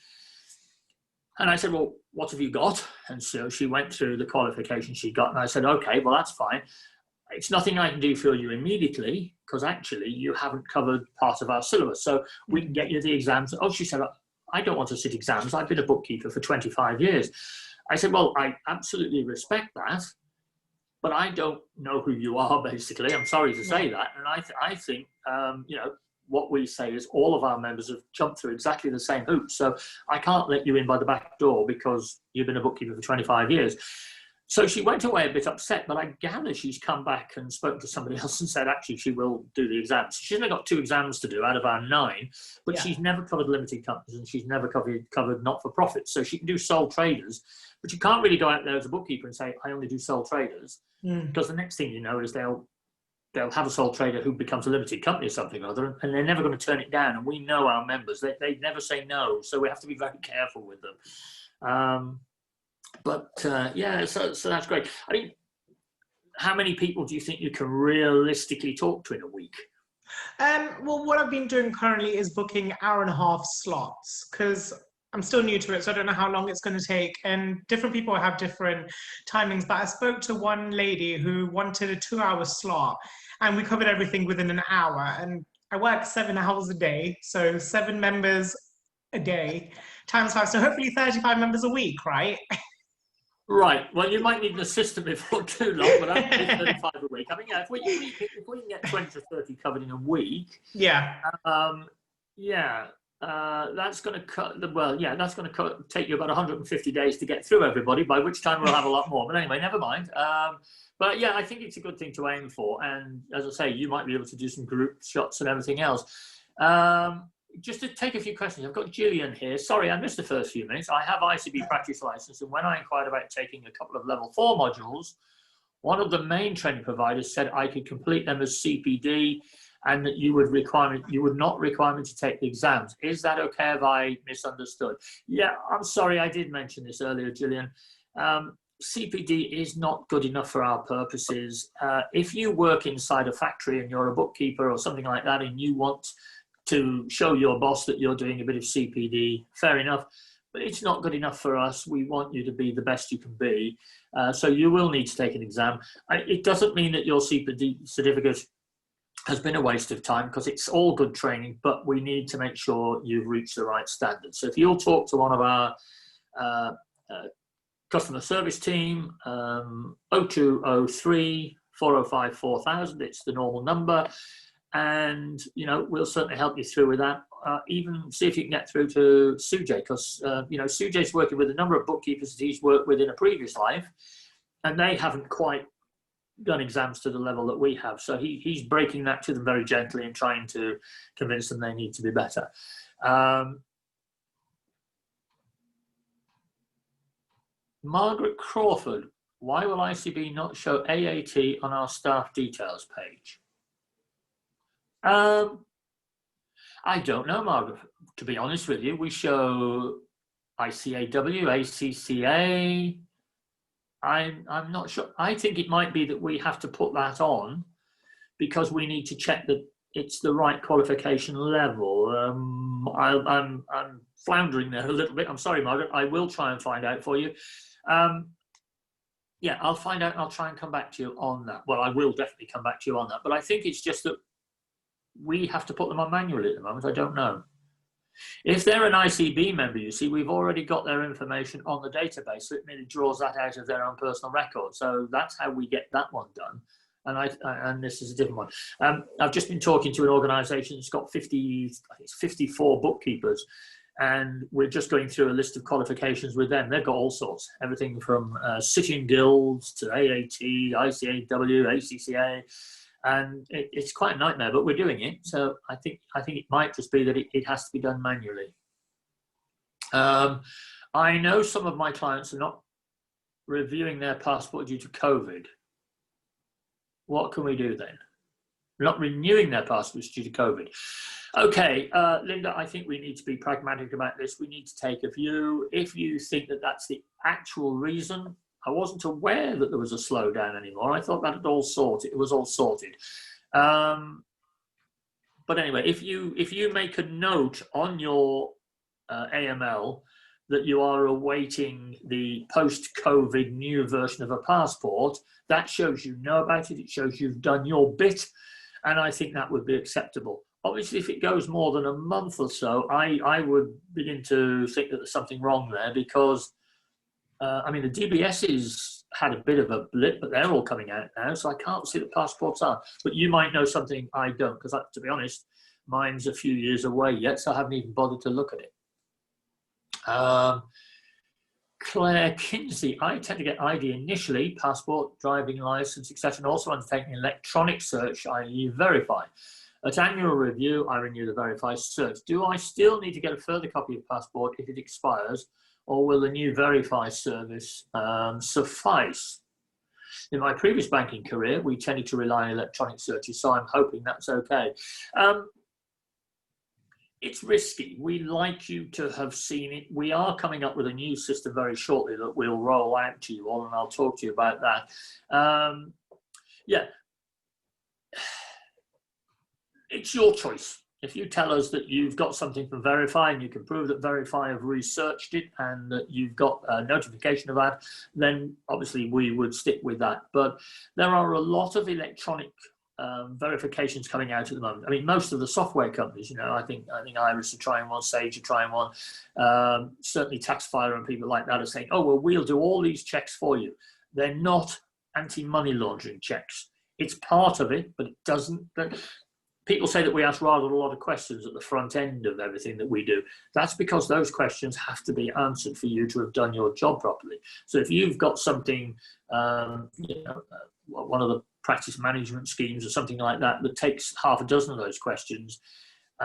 And I said, well, what have you got? And so she went through the qualifications she got, and I said, okay, well, that's fine. It's nothing I can do for you immediately, because actually you haven't covered part of our syllabus. So we can get you the exams. Oh, she said, I don't want to sit exams. I've been a bookkeeper for 25 years. I said, well, I absolutely respect that, but I don't know who you are, basically. I'm sorry to say that. And I think, you know, what we say is all of our members have jumped through exactly the same hoops. So I can't let you in by the back door because you've been a bookkeeper for 25 years. So she went away a bit upset, but I gather she's come back and spoken to somebody else and said, actually, she will do the exams. She's only got 2 exams to do out of our 9, but she's never covered limited companies, and she's never covered not-for-profits. So she can do sole traders, but you can't really go out there as a bookkeeper and say, I only do sole traders, because the next thing you know is they'll have a sole trader who becomes a limited company or something or other, and they're never going to turn it down. And we know our members, they never say no, so we have to be very careful with them. Yeah, so that's great. I mean, how many people do you think you can realistically talk to in a week? Well, what I've been doing currently is booking hour-and-a-half slots, because I'm still new to it, so I don't know how long it's going to take. And different people have different timings. But I spoke to one lady who wanted a 2-hour slot, and we covered everything within an hour. And I work 7 hours a day, so 7 members a day times 5. So hopefully 35 members a week, right? Right. Well, you might need an assistant before too long, but I'm 35 a week. I mean, yeah, if we can get 20 to 30 covered in a week, that's going to cut. Well, yeah, that's going to take you about 150 days to get through everybody. By which time we'll have a lot more. But anyway, never mind. But yeah, I think it's a good thing to aim for. And as I say, you might be able to do some group shots and everything else. Just to take a few questions, I've got Gillian here. Sorry, I missed the first few minutes. I have ICB practice license, and when I inquired about taking a couple of level 4 modules, one of the main training providers said I could complete them as CPD, and that you would not require me to take the exams. Is that okay? Have I misunderstood? Yeah, I'm sorry, I did mention this earlier, Gillian. CPD is not good enough for our purposes. If you work inside a factory and you're a bookkeeper or something like that, and you want to show your boss that you're doing a bit of CPD, fair enough, but it's not good enough for us. We want you to be the best you can be. So you will need to take an exam. It doesn't mean that your CPD certificate has been a waste of time, because it's all good training, but we need to make sure you've reached the right standards. So if you'll talk to one of our customer service team, 0203 405 4000, it's the normal number. And, you know, we'll certainly help you through with that. Even see if you can get through to Sujay, because, you know, Sujay's working with a number of bookkeepers that he's worked with in a previous life, and they haven't quite done exams to the level that we have. So he's breaking that to them very gently and trying to convince them they need to be better. Margaret Crawford, why will ICB not show AAT on our staff details page? I don't know, Margaret. To be honest with you, we show ICAW, ACCA. I'm not sure. I think it might be that we have to put that on because we need to check that it's the right qualification level. I'm floundering there a little bit. I'm sorry, Margaret. I will try and find out for you. Yeah, I'll find out. I'll try and come back to you on that. Well, I will definitely come back to you on that. But I think it's just that we have to put them on manually at the moment. I don't know. If they're an ICB member, you see, we've already got their information on the database, so it merely draws that out of their own personal record. So that's how we get that one done. And this is a different one. I've just been talking to an organisation that's got 54 bookkeepers, and we're just going through a list of qualifications with them. They've got all sorts, everything from sitting guilds to AAT, ICAW, ACCA. And it's quite a nightmare, but we're doing it. So I think it might just be that it has to be done manually. I know some of my clients are not reviewing their passport due to COVID. What can we do then? Not renewing their passports due to COVID. Okay, Linda, I think we need to be pragmatic about this. We need to take a view. If you think that that's the actual reason, I wasn't aware that there was a slowdown anymore. I thought that it all sorted. It was all sorted. But anyway, if you make a note on your AML that you are awaiting the post-COVID new version of a passport, that shows you know about it. It shows you've done your bit, and I think that would be acceptable. Obviously, if it goes more than a month or so, I would begin to think that there's something wrong there because I mean, the DBS's had a bit of a blip, but they're all coming out now, so I can't see the passports are. But you might know something I don't, because to be honest, mine's a few years away yet, so I haven't even bothered to look at it. Claire Kinsey, I tend to get ID initially, passport, driving license, etc., and also undertaking electronic search, i.e. verify. At annual review, I renew the verify search. Do I still need to get a further copy of passport if it expires? Or will the new verify service suffice? In my previous banking career, we tended to rely on electronic searches, so I'm hoping that's okay. It's risky. We like you to have seen it. We are coming up with a new system very shortly that we'll roll out to you all, and I'll talk to you about that. Yeah, it's your choice. If you tell us that you've got something from Verify and you can prove that Verify have researched it and that you've got a notification of that, then obviously we would stick with that. But there are a lot of electronic verifications coming out at the moment. I mean, most of the software companies, you know, I think Iris are trying one, Sage are trying one. Certainly Taxfire and people like that are saying, oh, well, we'll do all these checks for you. They're not anti-money laundering checks. It's part of it, but it doesn't. People say that we ask rather a lot of questions at the front end of everything that we do. That's because those questions have to be answered for you to have done your job properly. So if you've got something, you know, one of the practice management schemes or something like that that takes half a dozen of those questions,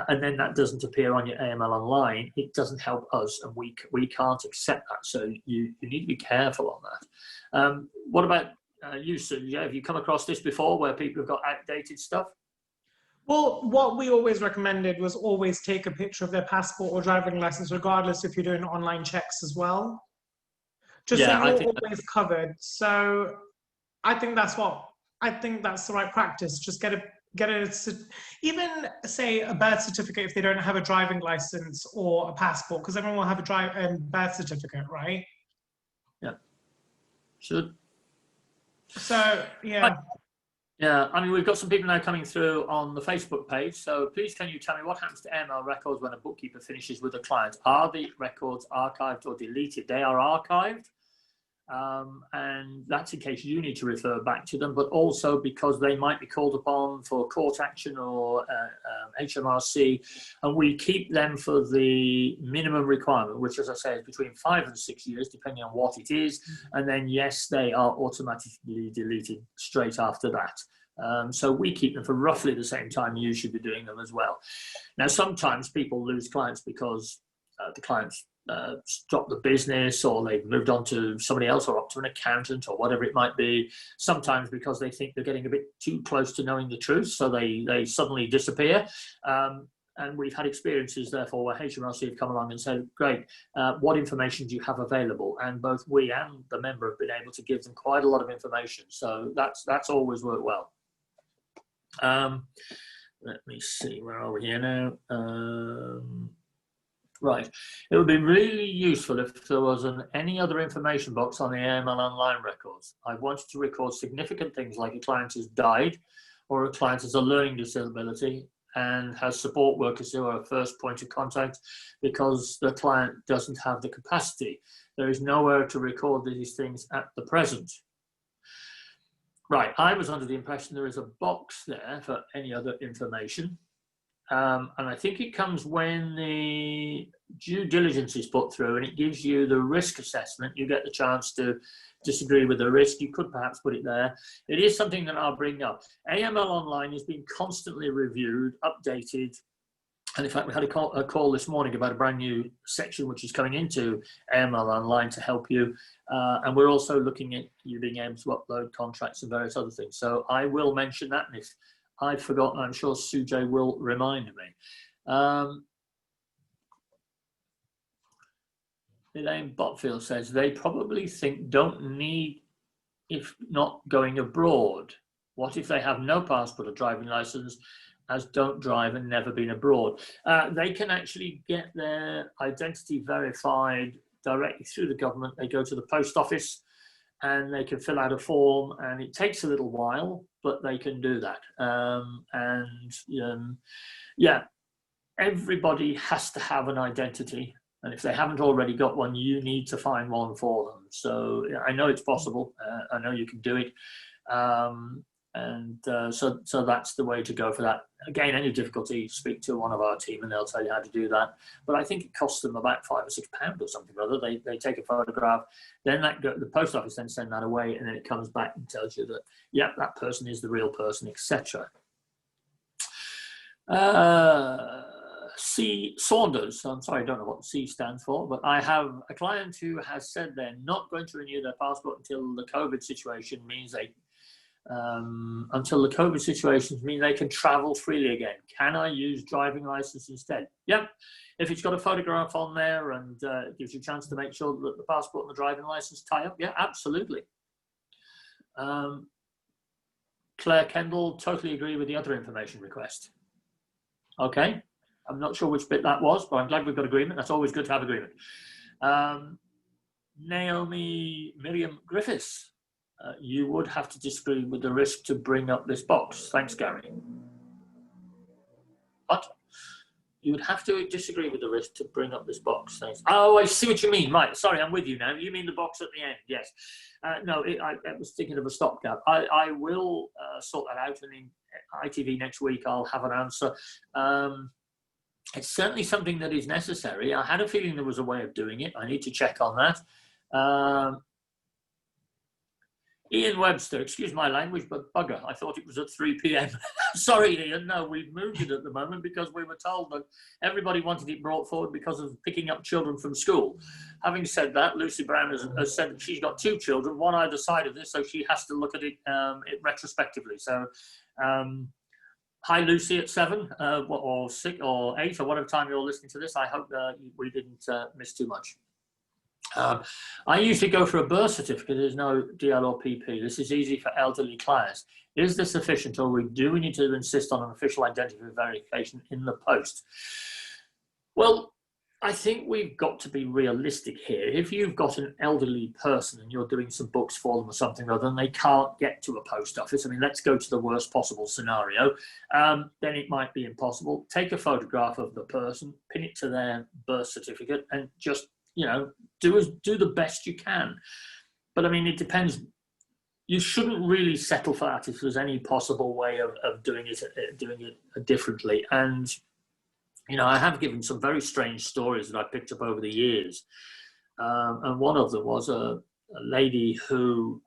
and then that doesn't appear on your AML online, it doesn't help us, and we can't accept that. So you need to be careful on that. What about you, Sue? Have you come across this before where people have got outdated stuff? Well, what we always recommended was always take a picture of their passport or driving license, regardless if you're doing online checks as well. Just so you're always covered. So I think that's the right practice. Just get even say a birth certificate if they don't have a driving license or a passport, because everyone will have a birth certificate, right? Yeah. Should. So yeah. Yeah, I mean, we've got some people now coming through on the Facebook page. So please, can you tell me what happens to AML records when a bookkeeper finishes with a client? Are the records archived or deleted? They are archived. And that's in case you need to refer back to them, but also because they might be called upon for court action or HMRC, and we keep them for the minimum requirement, which, as I say, is between 5 and 6 years, depending on what it is. And then, yes, they are automatically deleted straight after that. So we keep them for roughly the same time you should be doing them as well. Now, sometimes people lose clients because the clients stopped the business, or they've moved on to somebody else, or up to an accountant, or whatever it might be. Sometimes because they think they're getting a bit too close to knowing the truth, so they suddenly disappear. And we've had experiences, therefore, where HMRC have come along and said, great, what information do you have available? And both we and the member have been able to give them quite a lot of information. So that's always worked well. Let me see, where are we here now? Right, it would be really useful if there was any other information box on the AML online records. I wanted to record significant things like a client has died, or a client has a learning disability and has support workers who are a first point of contact because the client doesn't have the capacity. There is nowhere to record these things at the present. Right, I was under the impression there is a box there for any other information. And I think it comes when the due diligence is put through and it gives you the risk assessment. You get the chance to disagree with the risk. You could perhaps put it there. It is something that I'll bring up. AML Online is being constantly reviewed, updated. And in fact, we had a call this morning about a brand new section which is coming into AML Online to help you. And we're also looking at you being able to upload contracts and various other things. So I will mention that. And if I've forgotten, I'm sure Sujay will remind me. Elaine Botfield says, they probably think don't need if not going abroad. What if they have no passport or driving license, as don't drive and never been abroad? They can actually get their identity verified directly through the government. They go to the post office and they can fill out a form, and it takes a little while, but they can do that. Yeah, everybody has to have an identity. And if they haven't already got one, you need to find one for them. So I know it's possible. I know you can do it. So that's the way to go for that. Again, any difficulty, speak to one of our team and they'll tell you how to do that. But I think it costs them about £5 or £6 or something or other. They take a photograph, then the post office then send that away, and then it comes back and tells you that, yeah, that person is the real person, etc. C. Saunders, I'm sorry, I don't know what C stands for, but I have a client who has said they're not going to renew their passport until the COVID situation means they can travel freely again. Can I use driving license instead? Yep. If it's got a photograph on there and it gives you a chance to make sure that the passport and the driving license tie up, yeah, absolutely. Claire Kendall, totally agree with the other information request. Okay. I'm not sure which bit that was, but I'm glad we've got agreement. That's always good to have agreement. Naomi Miriam Griffiths, you would have to disagree with the risk to bring up this box. Thanks, Gary. What? You would have to disagree with the risk to bring up this box. Thanks. Oh, I see what you mean. Right, sorry, I'm with you now. You mean the box at the end? Yes. No, I was thinking of a stopgap. I will sort that out, and in ITV next week I'll have an answer. It's certainly something that is necessary. I had a feeling there was a way of doing it. I need to check on that. Ian Webster, excuse my language, but bugger, I thought it was at 3 p.m. Sorry, Ian, no, we've moved it at the moment because we were told that everybody wanted it brought forward because of picking up children from school. Having said that, Lucy Brown has said that she's got 2 children, one either side of this, so she has to look at it, retrospectively. So, hi, Lucy at 7 or 6 or 8 or whatever time you're listening to this. I hope we didn't miss too much. I usually go for a birth certificate. There's no DL or PP. This is easy for elderly clients. Is this sufficient, or do we need to insist on an official identity verification in the post? Well, I think we've got to be realistic here. If you've got an elderly person and you're doing some books for them or something other, and they can't get to a post office, I mean, let's go to the worst possible scenario, then it might be impossible. Take a photograph of the person, pin it to their birth certificate, and just, you know, do the best you can. But I mean, it depends. You shouldn't really settle for that if there's any possible way of doing it differently. And you know, I have given some very strange stories that I picked up over the years, and one of them was a lady who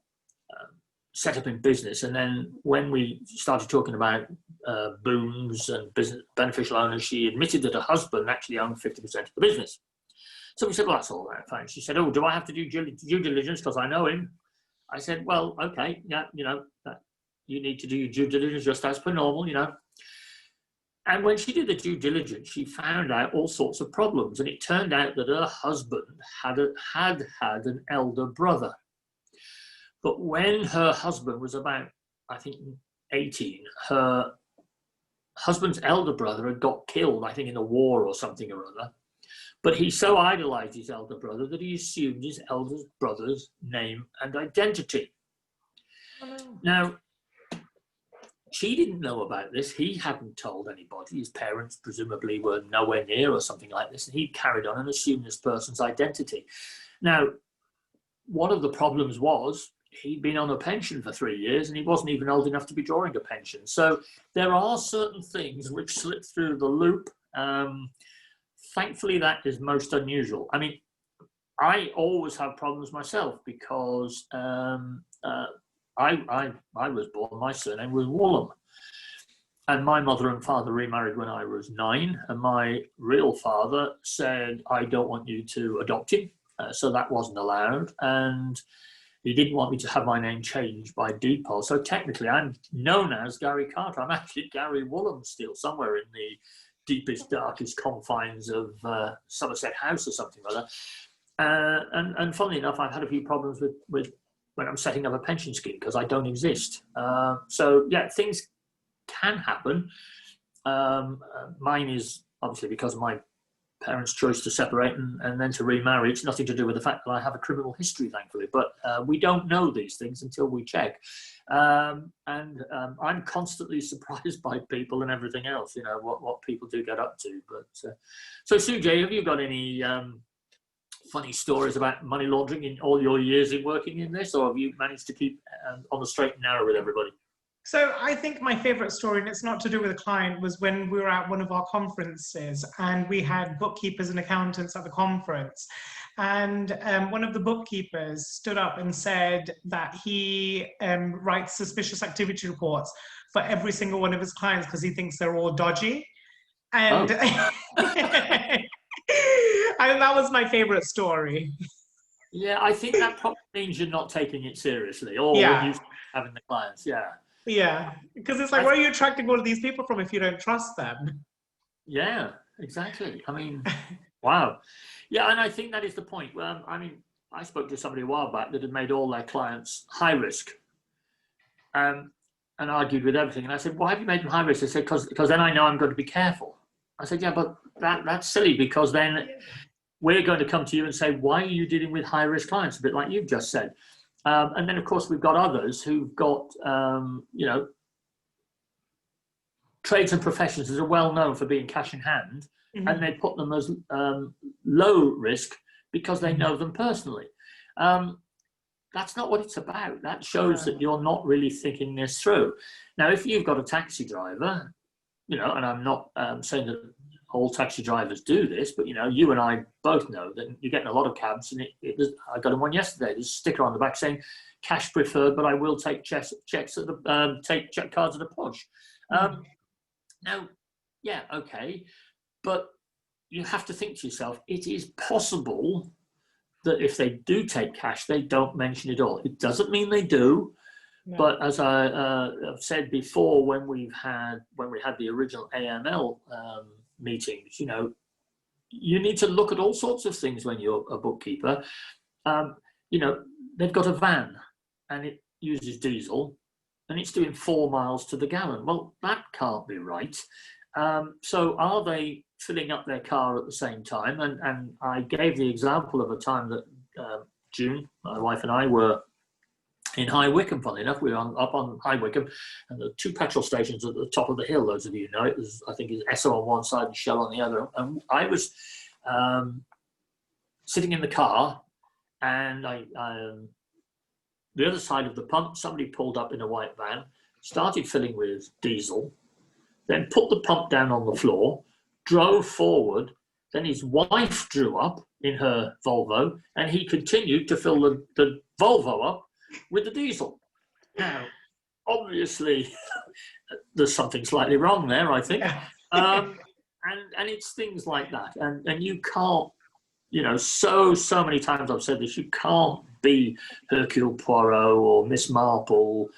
set up in business, and then when we started talking about booms and business beneficial owners, she admitted that her husband actually owned 50% of the business. So we said, well, that's all right, fine. She said, oh, do I have to do due diligence because I know him? I said, well, okay, yeah, you know, you need to do your due diligence just as per normal, you know. And when she did the due diligence, she found out all sorts of problems. And it turned out that her husband had had an elder brother. But when her husband was about, I think, 18, her husband's elder brother had got killed, I think, in a war or something or other. But he so idolized his elder brother that he assumed his elder brother's name and identity. Now, she didn't know about this. He hadn't told anybody. His parents presumably were nowhere near or something like this. And he carried on and assumed this person's identity. Now, one of the problems was he'd been on a pension for 3 years and he wasn't even old enough to be drawing a pension. So there are certain things which slip through the loop. Thankfully, that is most unusual. I mean, I always have problems myself because I was born, my surname was Woolham. And my mother and father remarried when I was 9. And my real father said, I don't want you to adopt him. So that wasn't allowed. And he didn't want me to have my name changed by deed poll. So technically, I'm known as Garry Carter. I'm actually Gary Woolham still, somewhere in the deepest, darkest confines of Somerset House or something like that. And funnily enough, I've had a few problems with when I'm setting up a pension scheme because I don't exist. So yeah, things can happen. Mine is obviously because of my parents' choice to separate and then to remarry. It's nothing to do with the fact that I have a criminal history, thankfully. But we don't know these things until we check. I'm constantly surprised by people and everything else, you know, what people do get up to. But so, Sujay, have you got any funny stories about money laundering in all your years in working in this, or have you managed to keep on the straight and narrow with everybody? So I think my favorite story, and it's not to do with a client, was when we were at one of our conferences and we had bookkeepers and accountants at the conference. And one of the bookkeepers stood up and said that he writes suspicious activity reports for every single one of his clients because he thinks they're all dodgy. And, and that was my favorite story. Yeah, I think that probably means you're not taking it seriously, or Yeah. when you having the clients, yeah. Yeah, because it's like, where are you attracting all of these people from if you don't trust them? Yeah, exactly. I mean, wow. Yeah, and I think that is the point. I mean, I spoke to somebody a while back that had made all their clients high risk and argued with everything. And I said, why have you made them high risk? They said, because then I know I'm going to be careful. I said, yeah, but that's silly because then we're going to come to you and say, why are you dealing with high risk clients? A bit like you've just said. And then, of course, we've got others who've got, you know, trades and professions that are well known for being cash in hand, and they put them as low risk because they know them personally. That's not what it's about. That shows that you're not really thinking this through. Now, if you've got a taxi driver, you know, and I'm not saying that all taxi drivers do this, but, you know, you and I both know that you're getting a lot of cabs, and I got in one yesterday. There's a sticker on the back saying cash preferred, but I will take checks at the take check cards at a push. Now, yeah, okay, but you have to think to yourself, it is possible that if they do take cash, they don't mention it all. It doesn't mean they do. No. But as I've said before, when we had the original AML meetings, you know, you need to look at all sorts of things when you're a bookkeeper. You know, they've got a van and it uses diesel and it's doing 4 miles to the gallon. Well, that can't be right. So are they filling up their car at the same time? And I gave the example of a time that June, my wife and I were in High Wycombe, funnily enough. We were up on High Wycombe, and there are 2 petrol stations at the top of the hill. Those of you know it. I think it's Esso on one side and Shell on the other. And I was sitting in the car, and the other side of the pump, somebody pulled up in a white van, started filling with diesel, then put the pump down on the floor, drove forward, then his wife drew up in her Volvo, and he continued to fill the Volvo up with the diesel. Now, obviously, there's something slightly wrong there, I think. Yeah. And it's things like that. And you can't, you know, so many times I've said this, you can't be Hercule Poirot or Miss Marple,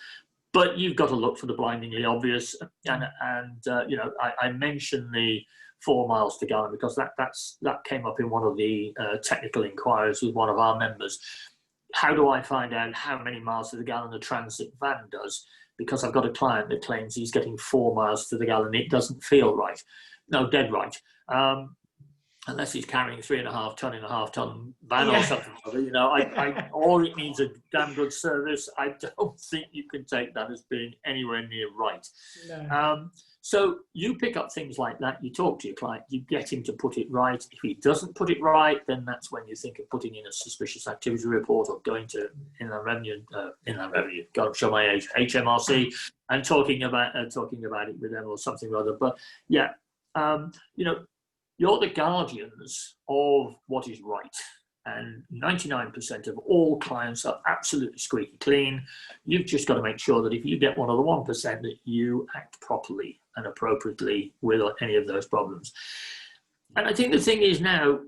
but you've got to look for the blindingly obvious. And you know, I mentioned the 4 miles to gallon because that came up in one of the technical inquiries with one of our members. How do I find out how many miles to the gallon a transit van does? Because I've got a client that claims he's getting 4 miles to the gallon. It doesn't feel right. No, dead right. Unless he's carrying 3.5 ton van or something. You know, or it needs a damn good service. I don't think you can take that as being anywhere near right. No. So you pick up things like that, you talk to your client, you get him to put it right. If he doesn't put it right, then that's when you think of putting in a suspicious activity report or going to Inland Revenue, God, show my age, HMRC, and talking about it with them or something or other. But yeah, you know, you're the guardians of what is right. And 99% of all clients are absolutely squeaky clean. You've just got to make sure that if you get one of the 1%, that you act properly and appropriately with any of those problems. And I think the thing is now,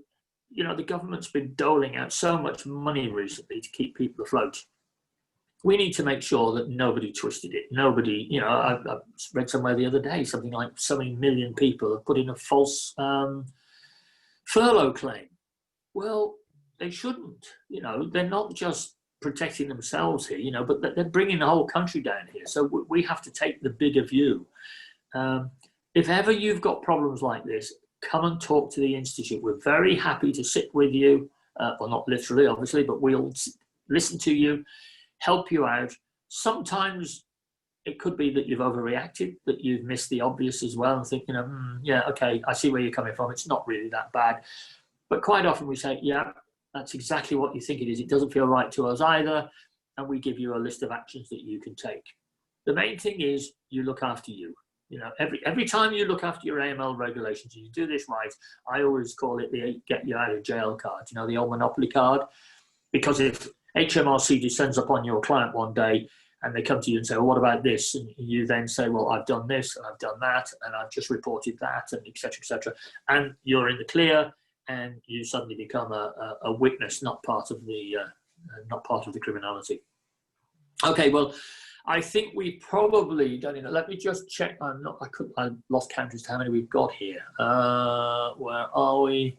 you know, the government's been doling out so much money recently to keep people afloat. We need to make sure that nobody twisted it. Nobody, you know, I read somewhere the other day, something like so many million people have put in a false furlough claim. Well, they shouldn't, you know, they're not just protecting themselves here, you know, but they're bringing the whole country down here. So we have to take the bigger view. If ever you've got problems like this, come and talk to the Institute. We're very happy to sit with you. Well, not literally, obviously, but we'll listen to you, help you out. Sometimes it could be that you've overreacted, that you've missed the obvious as well and think, you know, yeah, okay, I see where you're coming from. It's not really that bad. But quite often we say, yeah, that's exactly what you think it is. It doesn't feel right to us either. And we give you a list of actions that you can take. The main thing is you look after you. You know, every time you look after your AML regulations, you do this right. I always call it the get you out of jail card, you know, the old Monopoly card. Because if HMRC descends upon your client one day and they come to you and say, well, what about this? And you then say, well, I've done this and I've done that and I've just reported that and et cetera, et cetera. And you're in the clear. And you suddenly become a witness, not part of the criminality. Okay, well, I think we probably done it. Let me just check. I lost count as to how many we've got here. Where are we?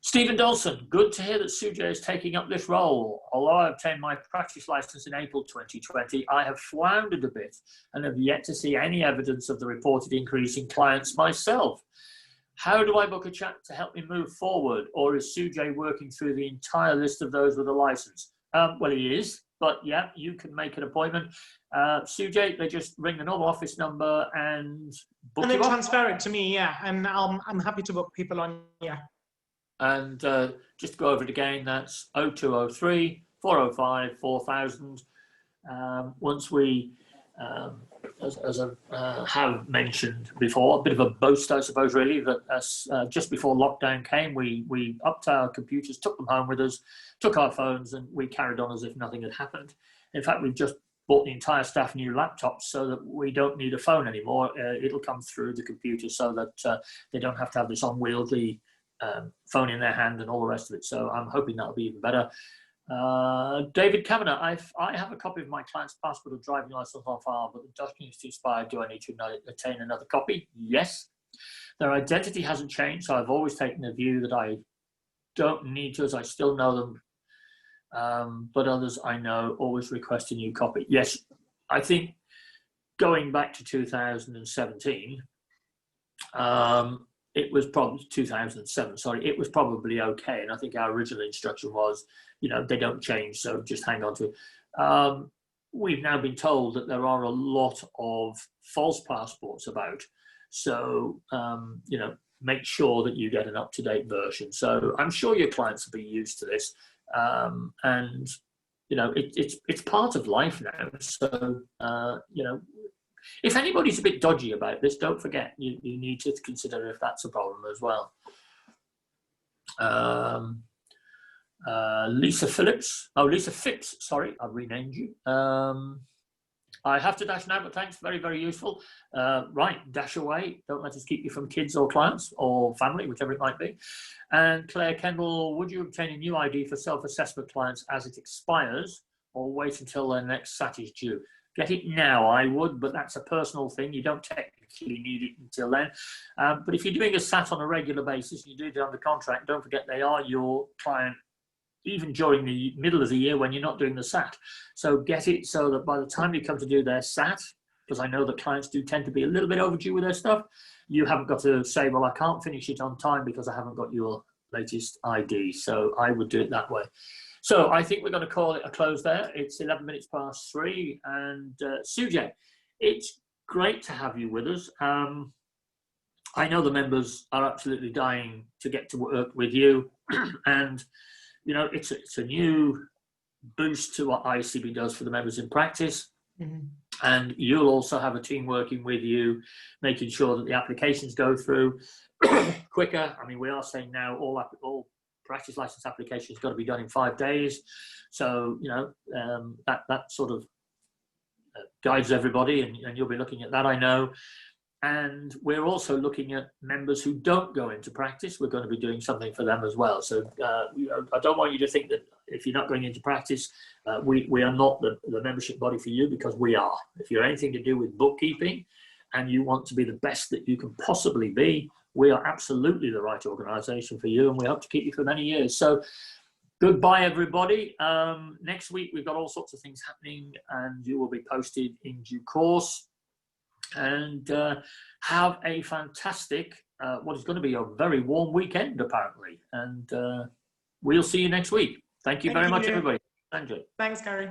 Stephen Dawson, good to hear that Sujay is taking up this role. Although I obtained my practice license in April 2020, I have floundered a bit and have yet to see any evidence of the reported increase in clients myself. How do I book a chat to help me move forward? Or is Sujay working through the entire list of those with a license? Well, he is, but yeah, you can make an appointment. Sujay, they just ring the normal office number and book and then you up. Transfer it to me, yeah. And I'm happy to book people on, yeah. And just to go over it again, that's 0203 405 4000. Once we... as I have mentioned before, a bit of a boast, I suppose, really, that just before lockdown came, we upped our computers, took them home with us, took our phones, and we carried on as if nothing had happened. In fact, we've just bought the entire staff new laptops so that we don't need a phone anymore. It'll come through the computer so that they don't have to have this unwieldy phone in their hand and all the rest of it. So I'm hoping that'll be even better. David Kavanagh, I have a copy of my client's passport or driving license on file, but the document is too expired. Do I need to obtain another copy? Yes. Their identity hasn't changed, so I've always taken the view that I don't need to, as I still know them. But others I know always request a new copy. Yes, I think going back to 2017, it was probably 2007, sorry, it was probably okay. And I think our original instruction was, you know, they don't change, so just hang on to it. We've now been told that there are a lot of false passports about. So, you know, make sure that you get an up-to-date version. So I'm sure your clients will be used to this. And you know, it's part of life now. So, you know, if anybody's a bit dodgy about this, don't forget, you need to consider if that's a problem as well. Lisa Phipps, sorry, I've renamed you. I have to dash now, but thanks, very, very useful. Right, dash away. Don't let us keep you from kids or clients or family, whichever it might be. And Claire Kendall, would you obtain a new ID for self-assessment clients as it expires, or wait until their next SAT is due? Get it now, I would, but that's a personal thing. You don't technically need it until then. But if you're doing a SAT on a regular basis, and you do it under contract, don't forget they are your client even during the middle of the year when you're not doing the SAT. So get it so that by the time you come to do their SAT, because I know that clients do tend to be a little bit overdue with their stuff, you haven't got to say, well, I can't finish it on time because I haven't got your latest ID. So I would do it that way. So I think we're going to call it a close there. It's 11 minutes past 3. And Sujay, it's great to have you with us. I know the members are absolutely dying to get to work with you. And you know, it's a new boost to what ICB does for the members in practice. Mm-hmm. And you'll also have a team working with you, making sure that the applications go through quicker. I mean, we are saying now all practice license applications got to be done in 5 days. So, you know, that sort of guides everybody, and you'll be looking at that, I know. And we're also looking at members who don't go into practice. We're going to be doing something for them as well. So I don't want you to think that if you're not going into practice, we are not the membership body for you, because we are. If you're anything to do with bookkeeping and you want to be the best that you can possibly be, we are absolutely the right organisation for you, and we hope to keep you for many years. So goodbye, everybody. Next week, we've got all sorts of things happening, and you will be posted in due course. And have a fantastic, what is going to be a very warm weekend, apparently. And we'll see you next week. Thank you very much, everybody. Thank you. Thanks, Garry.